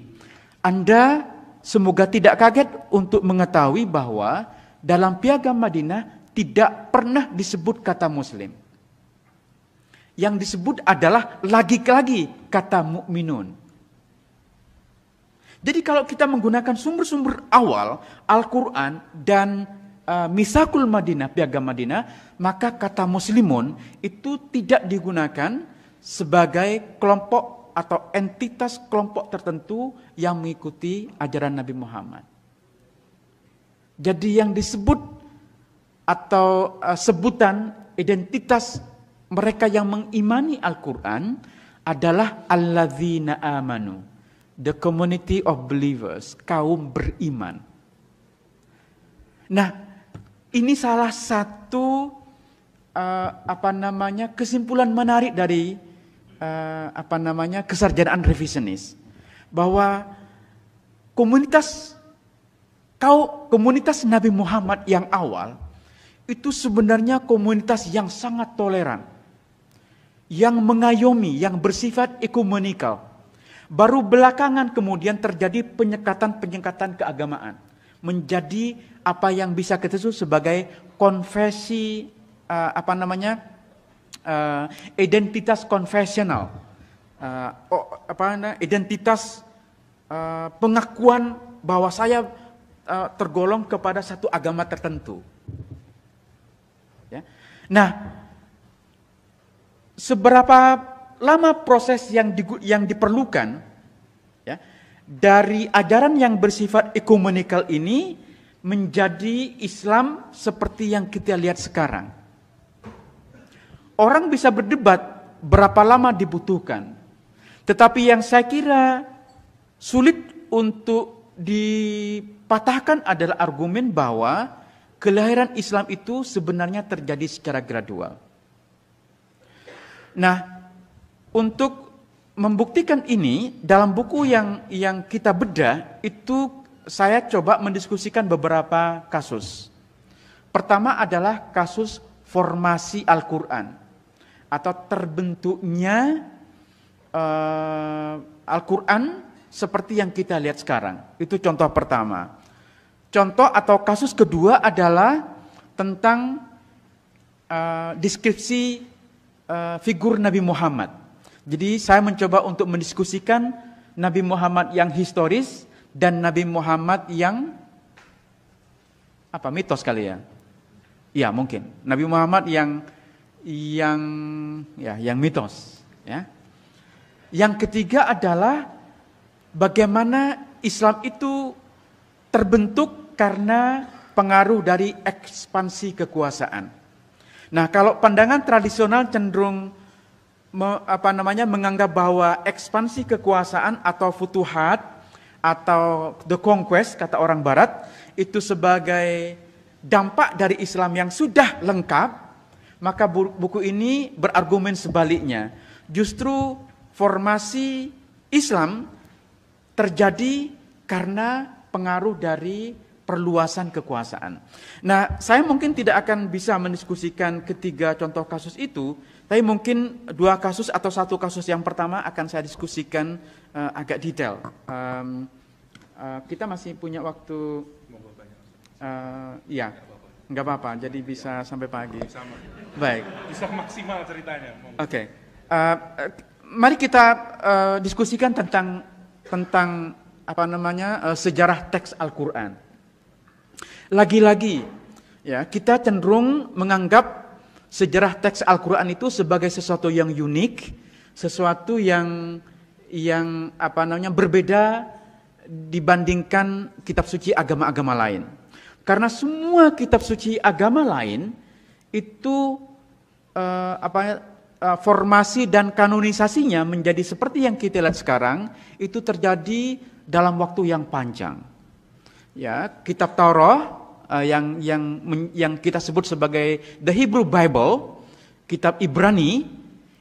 Anda semoga tidak kaget untuk mengetahui bahwa dalam Piagam Madinah tidak pernah disebut kata muslim. Yang disebut adalah lagi-lagi kata mukminun. Jadi kalau kita menggunakan sumber-sumber awal, Al-Quran dan Misakul Madinah, Piagam Madinah, maka kata muslimun itu tidak digunakan sebagai kelompok atau entitas kelompok tertentu yang mengikuti ajaran Nabi Muhammad. Jadi yang disebut atau sebutan identitas mereka yang mengimani Al-Quran adalah alladzina amanu, the community of believers, kaum beriman. Nah, ini salah satu kesimpulan menarik dari kesarjanaan revisionis, bahwa komunitas Nabi Muhammad yang awal itu sebenarnya komunitas yang sangat toleran, yang mengayomi, yang bersifat ekumenikal. Baru belakangan kemudian terjadi penyekatan keagamaan, menjadi apa yang bisa kita sebut sebagai konversi identitas konfesional, identitas pengakuan bahwa saya tergolong kepada satu agama tertentu. Ya. Nah, seberapa lama proses yang diperlukan ya, dari ajaran yang bersifat ekumenikal ini menjadi Islam seperti yang kita lihat sekarang. Orang bisa berdebat berapa lama dibutuhkan. Tetapi yang saya kira sulit untuk dipatahkan adalah argumen bahwa kelahiran Islam itu sebenarnya terjadi secara gradual. Nah, untuk membuktikan ini, dalam buku yang kita bedah, itu saya coba mendiskusikan beberapa kasus. Pertama adalah kasus formasi Al-Quran atau terbentuknya Al-Quran seperti yang kita lihat sekarang. Itu contoh pertama. Contoh atau kasus kedua adalah tentang deskripsi figur Nabi Muhammad. Jadi saya mencoba untuk mendiskusikan Nabi Muhammad yang historis dan Nabi Muhammad yang mitos kali ya. Ya mungkin Nabi Muhammad yang mitos. Ya. Yang ketiga adalah bagaimana Islam itu terbentuk karena pengaruh dari ekspansi kekuasaan. Nah, kalau pandangan tradisional cenderung menganggap bahwa ekspansi kekuasaan atau futuhat atau the conquest kata orang Barat itu sebagai dampak dari Islam yang sudah lengkap, maka buku ini berargumen sebaliknya. Justru formasi Islam terjadi karena pengaruh dari perluasan kekuasaan. Nah, saya mungkin tidak akan bisa mendiskusikan ketiga contoh kasus itu, tapi mungkin dua kasus atau satu kasus yang pertama akan saya diskusikan agak detail. Kita masih punya waktu. Ya, nggak apa-apa. Jadi bisa sampai pagi. Sama. Baik. Bisa maksimal ceritanya. Oke. Mari kita diskusikan tentang sejarah teks Al-Quran. Lagi-lagi, ya kita cenderung menganggap sejarah teks Al-Quran itu sebagai sesuatu yang unik, sesuatu yang berbeda dibandingkan kitab suci agama-agama lain. Karena semua kitab suci agama lain itu formasi dan kanonisasinya menjadi seperti yang kita lihat sekarang itu terjadi dalam waktu yang panjang. Ya, kitab Taurat yang kita sebut sebagai the Hebrew Bible, kitab Ibrani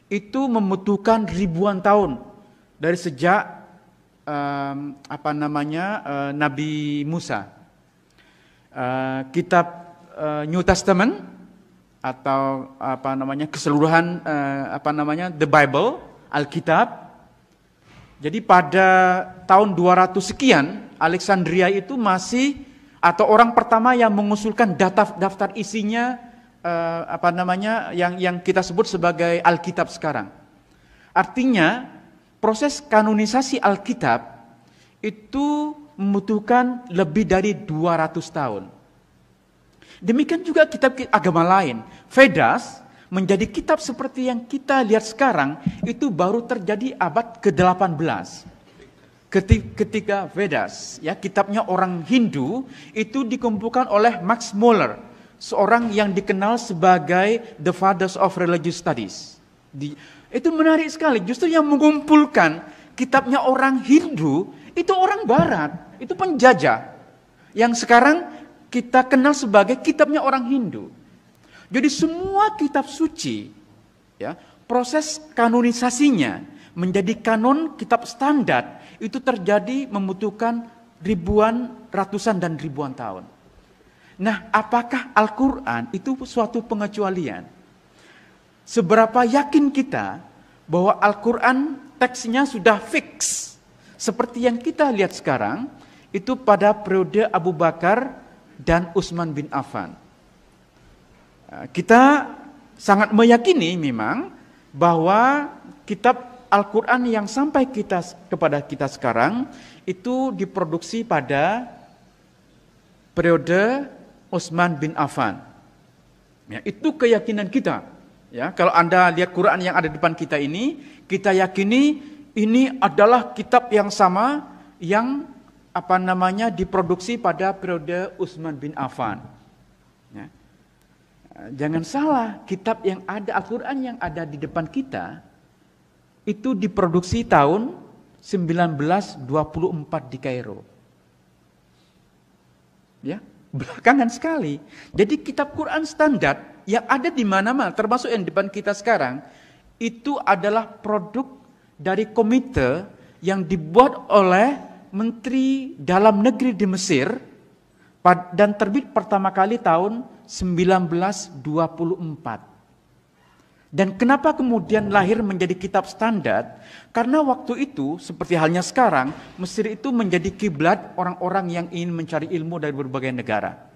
itu membutuhkan ribuan tahun dari sejak Nabi Musa. Kitab New Testament atau keseluruhan the Bible, Alkitab. Jadi pada tahun 200 sekian Alexandria itu masih atau orang pertama yang mengusulkan daftar isinya yang kita sebut sebagai Alkitab sekarang. Artinya proses kanonisasi Alkitab itu membutuhkan lebih dari 200 tahun. Demikian juga kitab agama lain. Vedas menjadi kitab seperti yang kita lihat sekarang itu baru terjadi abad ke-18. Ketika Vedas, ya kitabnya orang Hindu itu dikumpulkan oleh Max Muller, seorang yang dikenal sebagai the fathers of religious studies. Itu menarik sekali. Justru yang mengumpulkan kitabnya orang Hindu itu orang Barat, itu penjajah. Yang sekarang kita kenal sebagai kitabnya orang Hindu. Jadi semua kitab suci, ya, proses kanonisasinya menjadi kanon kitab standar itu terjadi membutuhkan ratusan dan ribuan tahun. Nah, apakah Al-Quran itu suatu pengecualian? Seberapa yakin kita bahwa Al-Quran teksnya sudah fix seperti yang kita lihat sekarang itu pada periode Abu Bakar dan Utsman bin Affan. Kita sangat meyakini memang bahwa kitab Al-Quran yang sampai kepada kita sekarang itu diproduksi pada periode Utsman bin Affan. Ya, itu keyakinan kita. Ya, kalau Anda lihat Quran yang ada di depan kita ini, kita yakini ini adalah kitab yang sama yang diproduksi pada periode Utsman bin Affan. Ya. Jangan salah, kitab yang ada, Al-Quran yang ada di depan kita itu diproduksi tahun 1924 di Kairo. Ya, belakangan sekali. Jadi kitab Quran standar yang ada di mana-mana, termasuk yang di depan kita sekarang, itu adalah produk dari komite yang dibuat oleh Menteri Dalam Negeri di Mesir dan terbit pertama kali tahun 1924. Dan kenapa kemudian lahir menjadi kitab standar? Karena waktu itu, seperti halnya sekarang, Mesir itu menjadi kiblat orang-orang yang ingin mencari ilmu dari berbagai negara.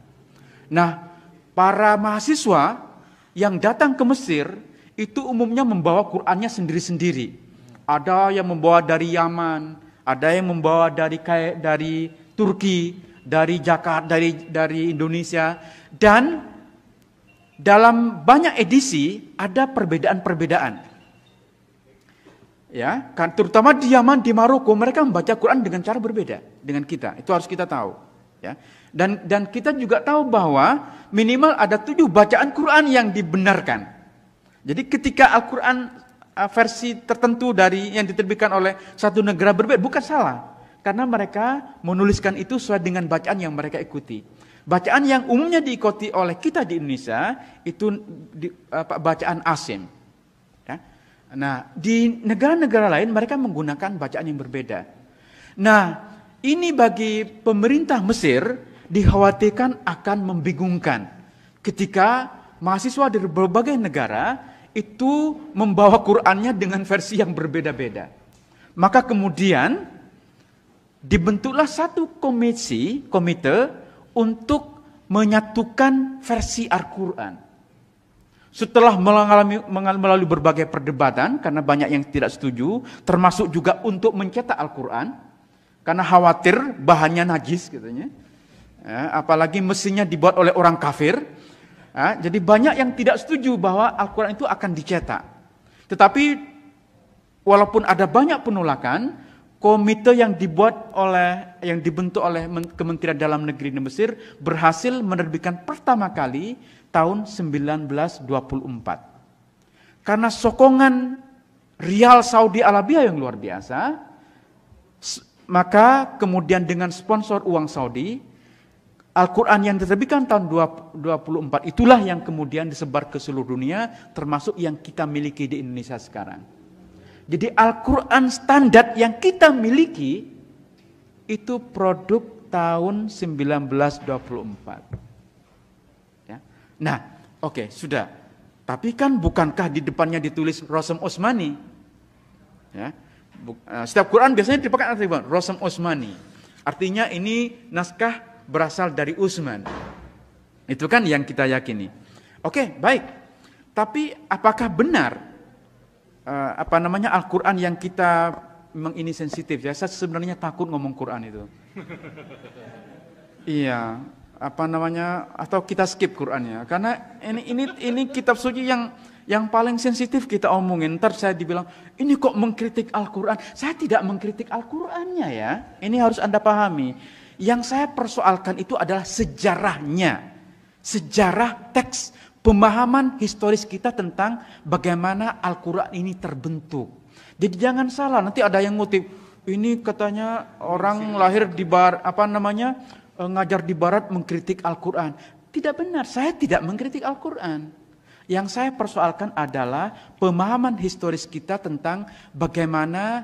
Nah, para mahasiswa yang datang ke Mesir, itu umumnya membawa Qur'annya sendiri-sendiri. Ada yang membawa dari Yaman, ada yang membawa dari Turki, dari Jakarta, dari Indonesia, dan dalam banyak edisi ada perbedaan-perbedaan. Ya, kan terutama di Yaman, di Maroko, mereka membaca Quran dengan cara berbeda dengan kita. Itu harus kita tahu, ya. Dan kita juga tahu bahwa minimal ada 7 bacaan Quran yang dibenarkan. Jadi ketika Al-Quran versi tertentu dari yang diterbitkan oleh satu negara berbeda, bukan salah. Karena mereka menuliskan itu sesuai dengan bacaan yang mereka ikuti. Bacaan yang umumnya diikuti oleh kita di Indonesia itu bacaan Asim. Ya. Nah, di negara-negara lain mereka menggunakan bacaan yang berbeda. Nah, ini bagi pemerintah Mesir dikhawatirkan akan membingungkan ketika mahasiswa dari berbagai negara itu membawa Qur'annya dengan versi yang berbeda-beda. Maka kemudian dibentuklah satu komite untuk menyatukan versi Al-Quran. Setelah melalui berbagai perdebatan, karena banyak yang tidak setuju, termasuk juga untuk mencetak Al-Quran, karena khawatir bahannya najis katanya. Ya, apalagi mesinnya dibuat oleh orang kafir. Ya, jadi banyak yang tidak setuju bahwa Al-Quran itu akan dicetak. Tetapi walaupun ada banyak penolakan, komite yang dibentuk oleh Kementerian Dalam Negeri di Mesir berhasil menerbitkan pertama kali tahun 1924. Karena sokongan rial Saudi Arabia yang luar biasa, maka kemudian dengan sponsor uang Saudi, Al-Quran yang diterbitkan tahun 24 itulah yang kemudian disebar ke seluruh dunia, termasuk yang kita miliki di Indonesia sekarang. Jadi Al-Quran standar yang kita miliki itu produk tahun 1924. Ya. Nah, oke, sudah. Tapi kan bukankah di depannya ditulis Rosem Osmani? Ya. Setiap Quran biasanya dipakai artikel Rosem Osmani. Artinya ini naskah berasal dari Utsman. Itu kan yang kita yakini. Oke, baik. Tapi apakah benar Al-Quran yang kita memang ini sensitif ya? Saya sebenarnya takut ngomong Quran itu. Iya, atau kita skip Qurannya, karena ini kitab suci yang paling sensitif kita omongin. Ntar saya dibilang ini kok mengkritik Al-Quran. Saya tidak mengkritik Al-Qurannya ya. Ini harus Anda pahami. Yang saya persoalkan itu adalah sejarahnya, sejarah teks. Pemahaman historis kita tentang bagaimana Al-Quran ini terbentuk. Jadi jangan salah, nanti ada yang ngutip, ini katanya orang lahir di barat, ngajar di barat mengkritik Al-Quran. Tidak benar, saya tidak mengkritik Al-Quran. Yang saya persoalkan adalah pemahaman historis kita tentang bagaimana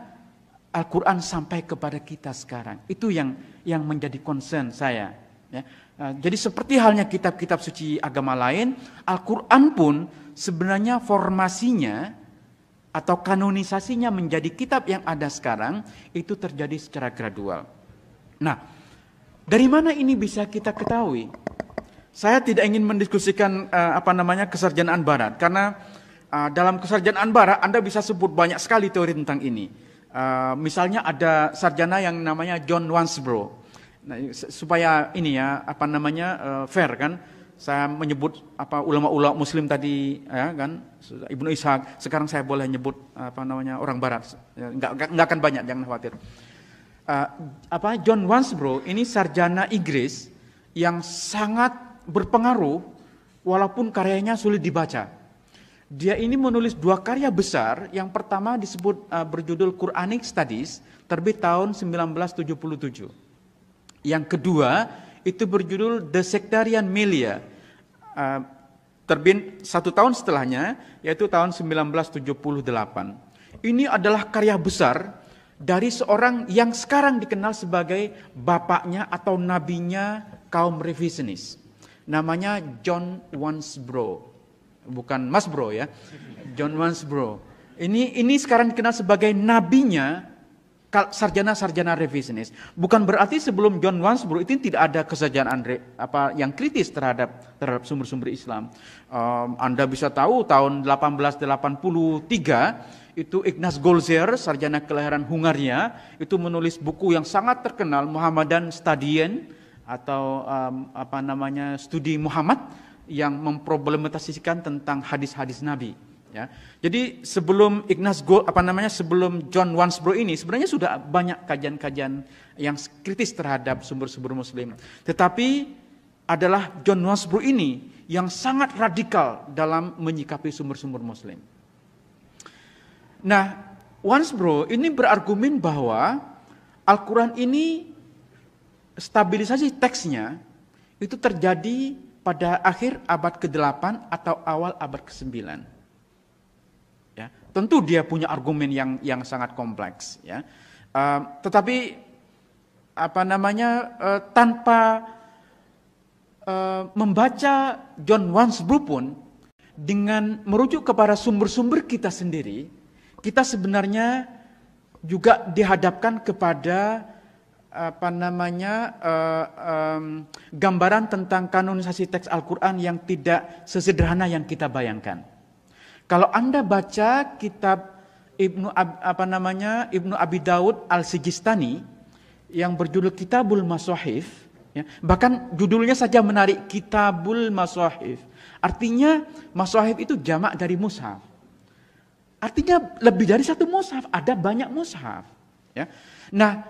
Al-Quran sampai kepada kita sekarang. Itu yang menjadi concern saya. Ya. Jadi seperti halnya kitab-kitab suci agama lain, Al-Quran pun sebenarnya formasinya atau kanonisasinya menjadi kitab yang ada sekarang itu terjadi secara gradual. Nah, dari mana ini bisa kita ketahui? Saya tidak ingin mendiskusikan kesarjanaan Barat, karena dalam kesarjanaan Barat Anda bisa sebut banyak sekali teori tentang ini. Misalnya ada sarjana yang namanya John Wansbrough. Nah, supaya ini ya fair kan, saya menyebut ulama-ulama Muslim tadi ya kan, Ibnu Ishaq. Sekarang saya boleh nyebut orang Barat, ya, nggak akan banyak, jangan khawatir. John Wansbrough ini sarjana Inggris yang sangat berpengaruh, walaupun karyanya sulit dibaca. Dia ini menulis 2 karya besar. Yang pertama disebut berjudul Quranic Studies, terbit tahun 1977. Yang kedua itu berjudul The Sectarian Milieu, terbit 1 tahun setelahnya, yaitu tahun 1978. Ini adalah karya besar dari seorang yang sekarang dikenal sebagai bapaknya atau nabinya kaum revisionis. namanya John Wansbrough. Bukan Mas Bro ya. John Wansbrough. Ini sekarang dikenal sebagai nabinya sarjana-sarjana revisionis. Bukan berarti sebelum John Wansbrough itu tidak ada kesarjanaan yang kritis terhadap sumber-sumber Islam. Anda bisa tahu tahun 1883 itu Ignaz Goldziher, sarjana kelahiran Hungaria, itu menulis buku yang sangat terkenal, Muhammadan Studien atau studi Muhammad, yang memproblematisasikan tentang hadis-hadis Nabi. Ya. Jadi sebelum sebelum John Wansbrough ini sebenarnya sudah banyak kajian-kajian yang kritis terhadap sumber-sumber Muslim. Tetapi adalah John Wansbrough ini yang sangat radikal dalam menyikapi sumber-sumber Muslim. Nah, Wansbrough ini berargumen bahwa Al-Quran ini stabilisasi teksnya itu terjadi pada akhir abad ke-8 atau awal abad ke-9. Ya, tentu dia punya argumen yang sangat kompleks. Ya, tetapi tanpa membaca John Wansbrough pun, dengan merujuk kepada sumber-sumber kita sendiri, kita sebenarnya juga dihadapkan kepada gambaran tentang kanonisasi teks Al-Quran yang tidak sesederhana yang kita bayangkan. Kalau Anda baca kitab Ibnu Abi Daud Al-Sijistani yang berjudul Kitabul Mashahif, ya, bahkan judulnya saja menarik, Kitabul Mashahif. Artinya Mashahif itu jamak dari mushaf. Artinya lebih dari satu mushaf, ada banyak mushaf. Ya. Nah,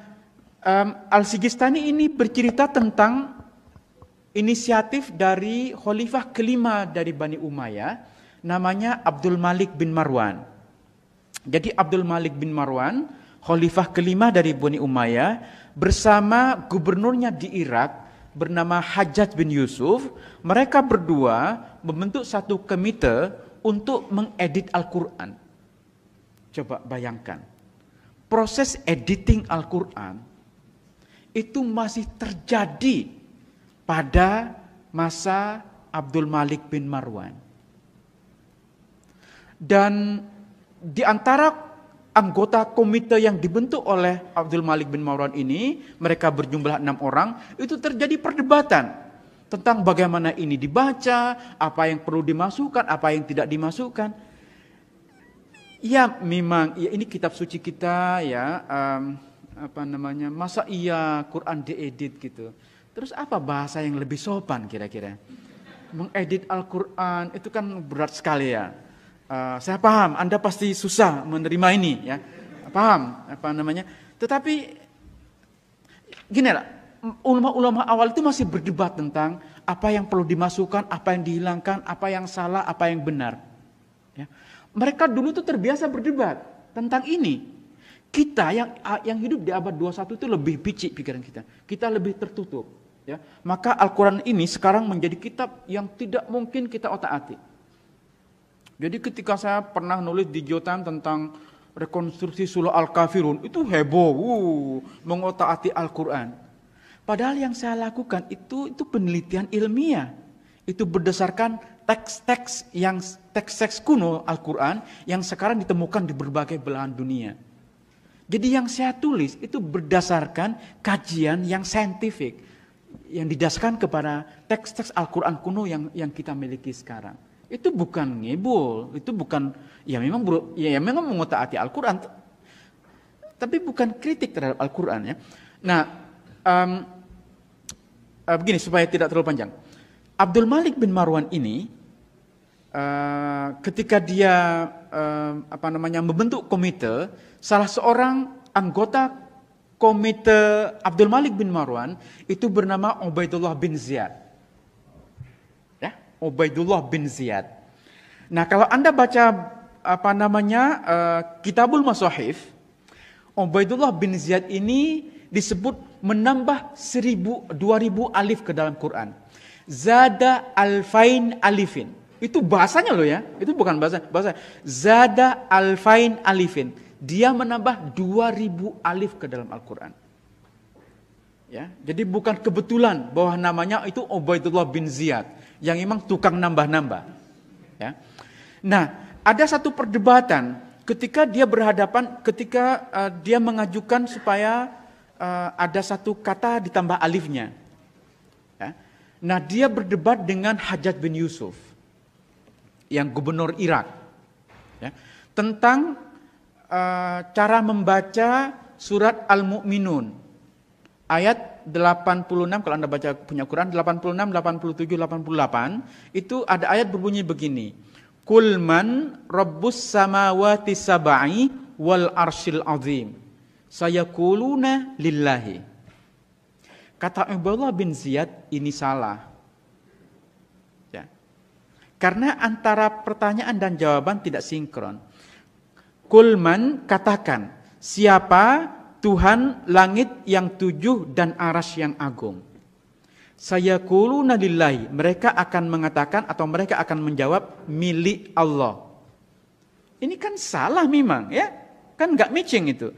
Al-Sijistani ini bercerita tentang inisiatif dari khalifah kelima dari Bani Umayyah, namanya Abdul Malik bin Marwan. Jadi Abdul Malik bin Marwan, khalifah kelima dari Bani Umayyah, bersama gubernurnya di Irak bernama Hajjaj bin Yusuf, mereka berdua membentuk satu komite untuk mengedit Al-Quran. Coba bayangkan, proses editing Al-Quran itu masih terjadi pada masa Abdul Malik bin Marwan. Dan di antara anggota komite yang dibentuk oleh Abdul Malik bin Marwan ini, mereka berjumlah 6 orang, itu terjadi perdebatan tentang bagaimana ini dibaca, apa yang perlu dimasukkan, apa yang tidak dimasukkan. Ya memang, ya ini kitab suci kita ya, masa iya Quran diedit gitu. Terus apa bahasa yang lebih sopan kira-kira? Mengedit Al-Quran itu kan berat sekali ya. Saya paham, Anda pasti susah menerima ini ya. Paham Tetapi gini lah, ulama-ulama awal itu masih berdebat tentang apa yang perlu dimasukkan, apa yang dihilangkan, apa yang salah, apa yang benar. Ya. Mereka dulu tuh terbiasa berdebat tentang ini. Kita yang hidup di abad 21 itu lebih picik pikiran kita. Kita lebih tertutup. Ya. Maka Al-Quran ini sekarang menjadi kitab yang tidak mungkin kita otak-atik. Jadi ketika saya pernah nulis di Jotam tentang rekonstruksi surah Al-Kafirun, itu heboh, mengotak-atik Al-Quran. Padahal yang saya lakukan itu penelitian ilmiah. Itu berdasarkan teks-teks kuno Al-Quran yang sekarang ditemukan di berbagai belahan dunia. Jadi yang saya tulis itu berdasarkan kajian yang saintifik, yang didasarkan kepada teks-teks Al-Quran kuno yang kita miliki sekarang. Itu bukan ngibul, itu bukan memang mengotak-atik Al-Quran, tapi bukan kritik terhadap Al-Quran ya. Nah, begini supaya tidak terlalu panjang. Abdul Malik bin Marwan ini ketika dia membentuk komite, salah seorang anggota komite Abdul Malik bin Marwan itu bernama Ubaidullah bin Ziyad. Ya, Ubaidullah bin Ziyad. Nah, kalau Anda baca Kitabul Mashahif, Ubaidullah bin Ziyad ini disebut menambah 2000 alif ke dalam Quran. Zada alfain alifin. Itu bahasanya loh ya. Itu bukan bahasa. Zada alfain alifin. Dia menambah 2000 alif ke dalam Al-Quran. Ya, jadi bukan kebetulan bahwa namanya itu Ubaidullah bin Ziyad yang memang tukang nambah-nambah. Ya. Nah, ada satu perdebatan ketika dia berhadapan, ketika dia mengajukan supaya ada satu kata ditambah alifnya. Ya. Nah, dia berdebat dengan Hajjaj bin Yusuf yang gubernur Irak, ya, tentang cara membaca surat Al-Mu'minun. Ayat 86, kalau Anda baca punya Quran, 86, 87, 88, itu ada ayat berbunyi begini. Qul man rabbus samawati sab'i wal arsyil azim. Sayaquluna lillahi. Kata Ubaidullah bin Ziyad, ini salah. Ya. Karena antara pertanyaan dan jawaban tidak sinkron. Qul man, katakan, siapa Tuhan langit yang 7 dan arasy yang agung. Sayaquluna lillahi, mereka akan mengatakan atau mereka akan menjawab milik Allah. Ini kan salah memang, ya. Kan enggak matching itu.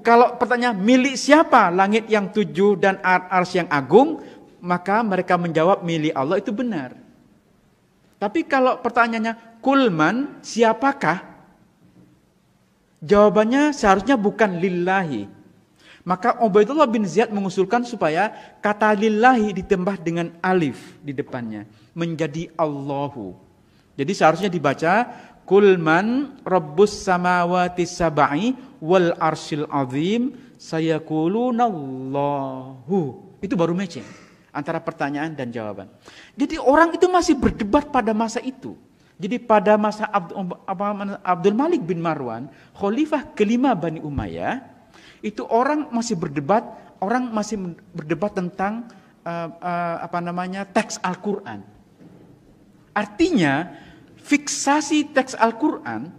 Kalau pertanyaan milik siapa langit yang 7 dan arasy yang agung, maka mereka menjawab milik Allah, itu benar. Tapi kalau pertanyaannya kulman, siapakah? Jawabannya seharusnya bukan lillahi. Maka Ubaidullah bin Ziyad mengusulkan supaya kata lillahi ditambah dengan alif di depannya, menjadi Allahu. Jadi seharusnya dibaca Qul man rabbus samawati sab'i wal arsyil azim sayaquluna Allahu. Itu baru matching antara pertanyaan dan jawaban. Jadi orang itu masih berdebat pada masa itu. Jadi pada masa Abdul Malik bin Marwan, khalifah kelima Bani Umayyah, itu orang masih berdebat tentang teks Al-Quran. Artinya fiksasi teks Al-Quran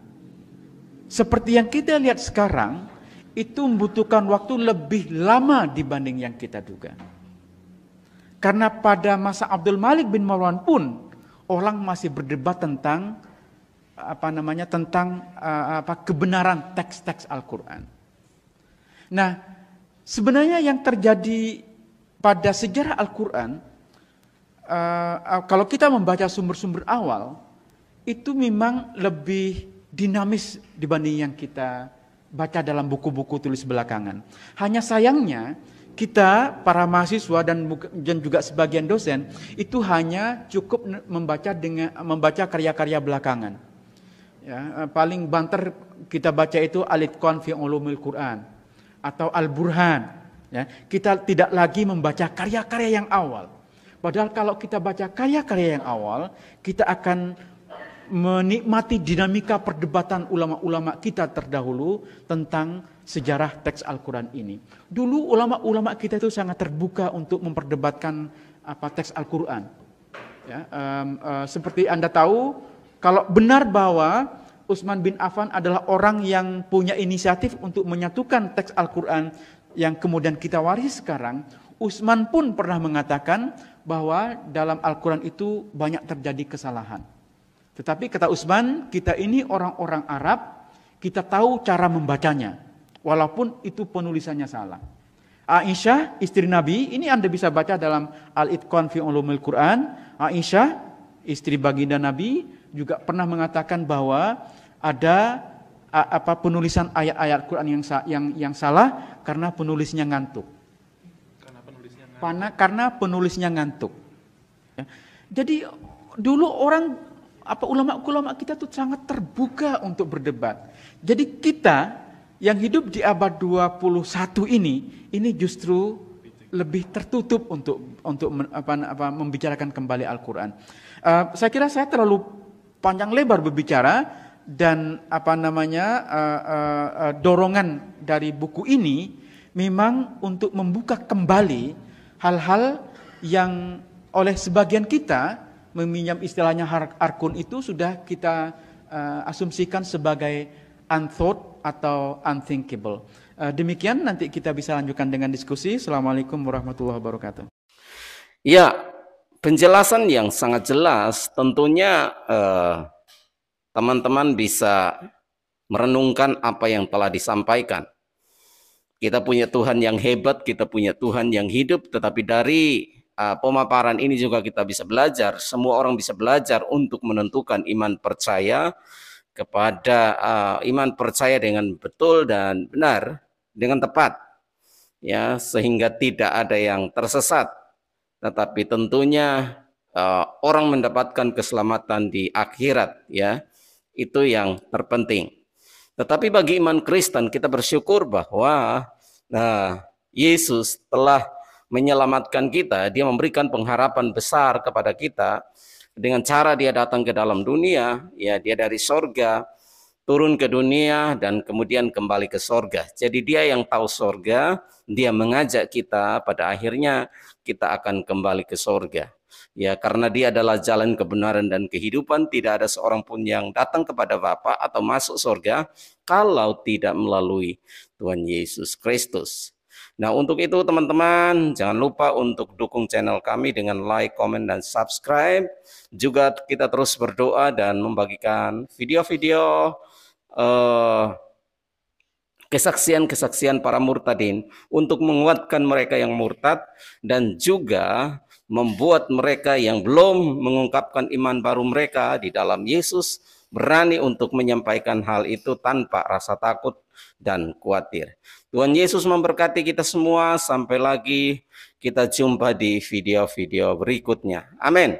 seperti yang kita lihat sekarang itu membutuhkan waktu lebih lama dibanding yang kita duga. Karena pada masa Abdul Malik bin Marwan pun orang masih berdebat tentang kebenaran teks-teks Al-Quran. Nah, sebenarnya yang terjadi pada sejarah Al-Quran, kalau kita membaca sumber-sumber awal, itu memang lebih dinamis dibanding yang kita baca dalam buku-buku tulis belakangan. Hanya sayangnya, kita para mahasiswa dan juga sebagian dosen, itu hanya cukup membaca karya-karya belakangan. Ya, paling banter kita baca itu Al-Itqan fi Ulumil Quran atau Al-Burhan, ya. Kita tidak lagi membaca karya-karya yang awal. Padahal kalau kita baca karya-karya yang awal, kita akan menikmati dinamika perdebatan ulama-ulama kita terdahulu tentang sejarah teks Al-Quran ini. Dulu ulama-ulama kita itu sangat terbuka untuk memperdebatkan teks Al-Quran. Ya, seperti Anda tahu, kalau benar bahwa Utsman bin Affan adalah orang yang punya inisiatif untuk menyatukan teks Al-Quran yang kemudian kita waris sekarang, Utsman pun pernah mengatakan bahwa dalam Al-Quran itu banyak terjadi kesalahan. Tetapi kata Utsman, kita ini orang-orang Arab, kita tahu cara membacanya, walaupun itu penulisannya salah. Aisyah, istri Nabi, ini Anda bisa baca dalam Al-Itqan fi Ulumil Quran. Aisyah, istri baginda Nabi, juga pernah mengatakan bahwa ada penulisan ayat-ayat Quran yang salah karena penulisnya ngantuk. Karena penulisnya ngantuk. Ya. Jadi dulu ulama-ulama kita tuh sangat terbuka untuk berdebat. Jadi kita yang hidup di abad 21 ini justru lebih tertutup untuk membicarakan kembali Al-Quran. Saya kira saya terlalu panjang lebar berbicara dan dorongan dari buku ini memang untuk membuka kembali hal-hal yang oleh sebagian kita meminjam istilahnya arkun itu sudah kita asumsikan sebagai unthought atau unthinkable. Demikian, nanti kita bisa lanjutkan dengan diskusi. Assalamualaikum warahmatullahi wabarakatuh. Ya, penjelasan yang sangat jelas. Tentunya teman-teman bisa merenungkan apa yang telah disampaikan. Kita punya Tuhan yang hebat, kita punya Tuhan yang hidup, tetapi dari pemaparan ini juga kita bisa belajar, semua orang bisa belajar untuk menentukan iman percaya kepada iman percaya dengan betul dan benar, dengan tepat, ya, sehingga tidak ada yang tersesat. Tetapi tentunya orang mendapatkan keselamatan di akhirat, ya, itu yang terpenting. Tetapi bagi iman Kristen kita bersyukur bahwa Yesus telah menyelamatkan kita, dia memberikan pengharapan besar kepada kita dengan cara dia datang ke dalam dunia, ya, dia dari sorga turun ke dunia dan kemudian kembali ke sorga. Jadi dia yang tahu sorga, dia mengajak kita pada akhirnya kita akan kembali ke sorga. Ya, karena dia adalah jalan kebenaran dan kehidupan, tidak ada seorang pun yang datang kepada Bapa atau masuk sorga kalau tidak melalui Tuhan Yesus Kristus. Nah, untuk itu teman-teman jangan lupa untuk dukung channel kami dengan like, komen, dan subscribe. Juga kita terus berdoa dan membagikan video-video kesaksian-kesaksian para murtadin untuk menguatkan mereka yang murtad dan juga membuat mereka yang belum mengungkapkan iman baru mereka di dalam Yesus berani untuk menyampaikan hal itu tanpa rasa takut dan khawatir. Tuhan Yesus memberkati kita semua. Sampai lagi kita jumpa di video-video berikutnya. Amin.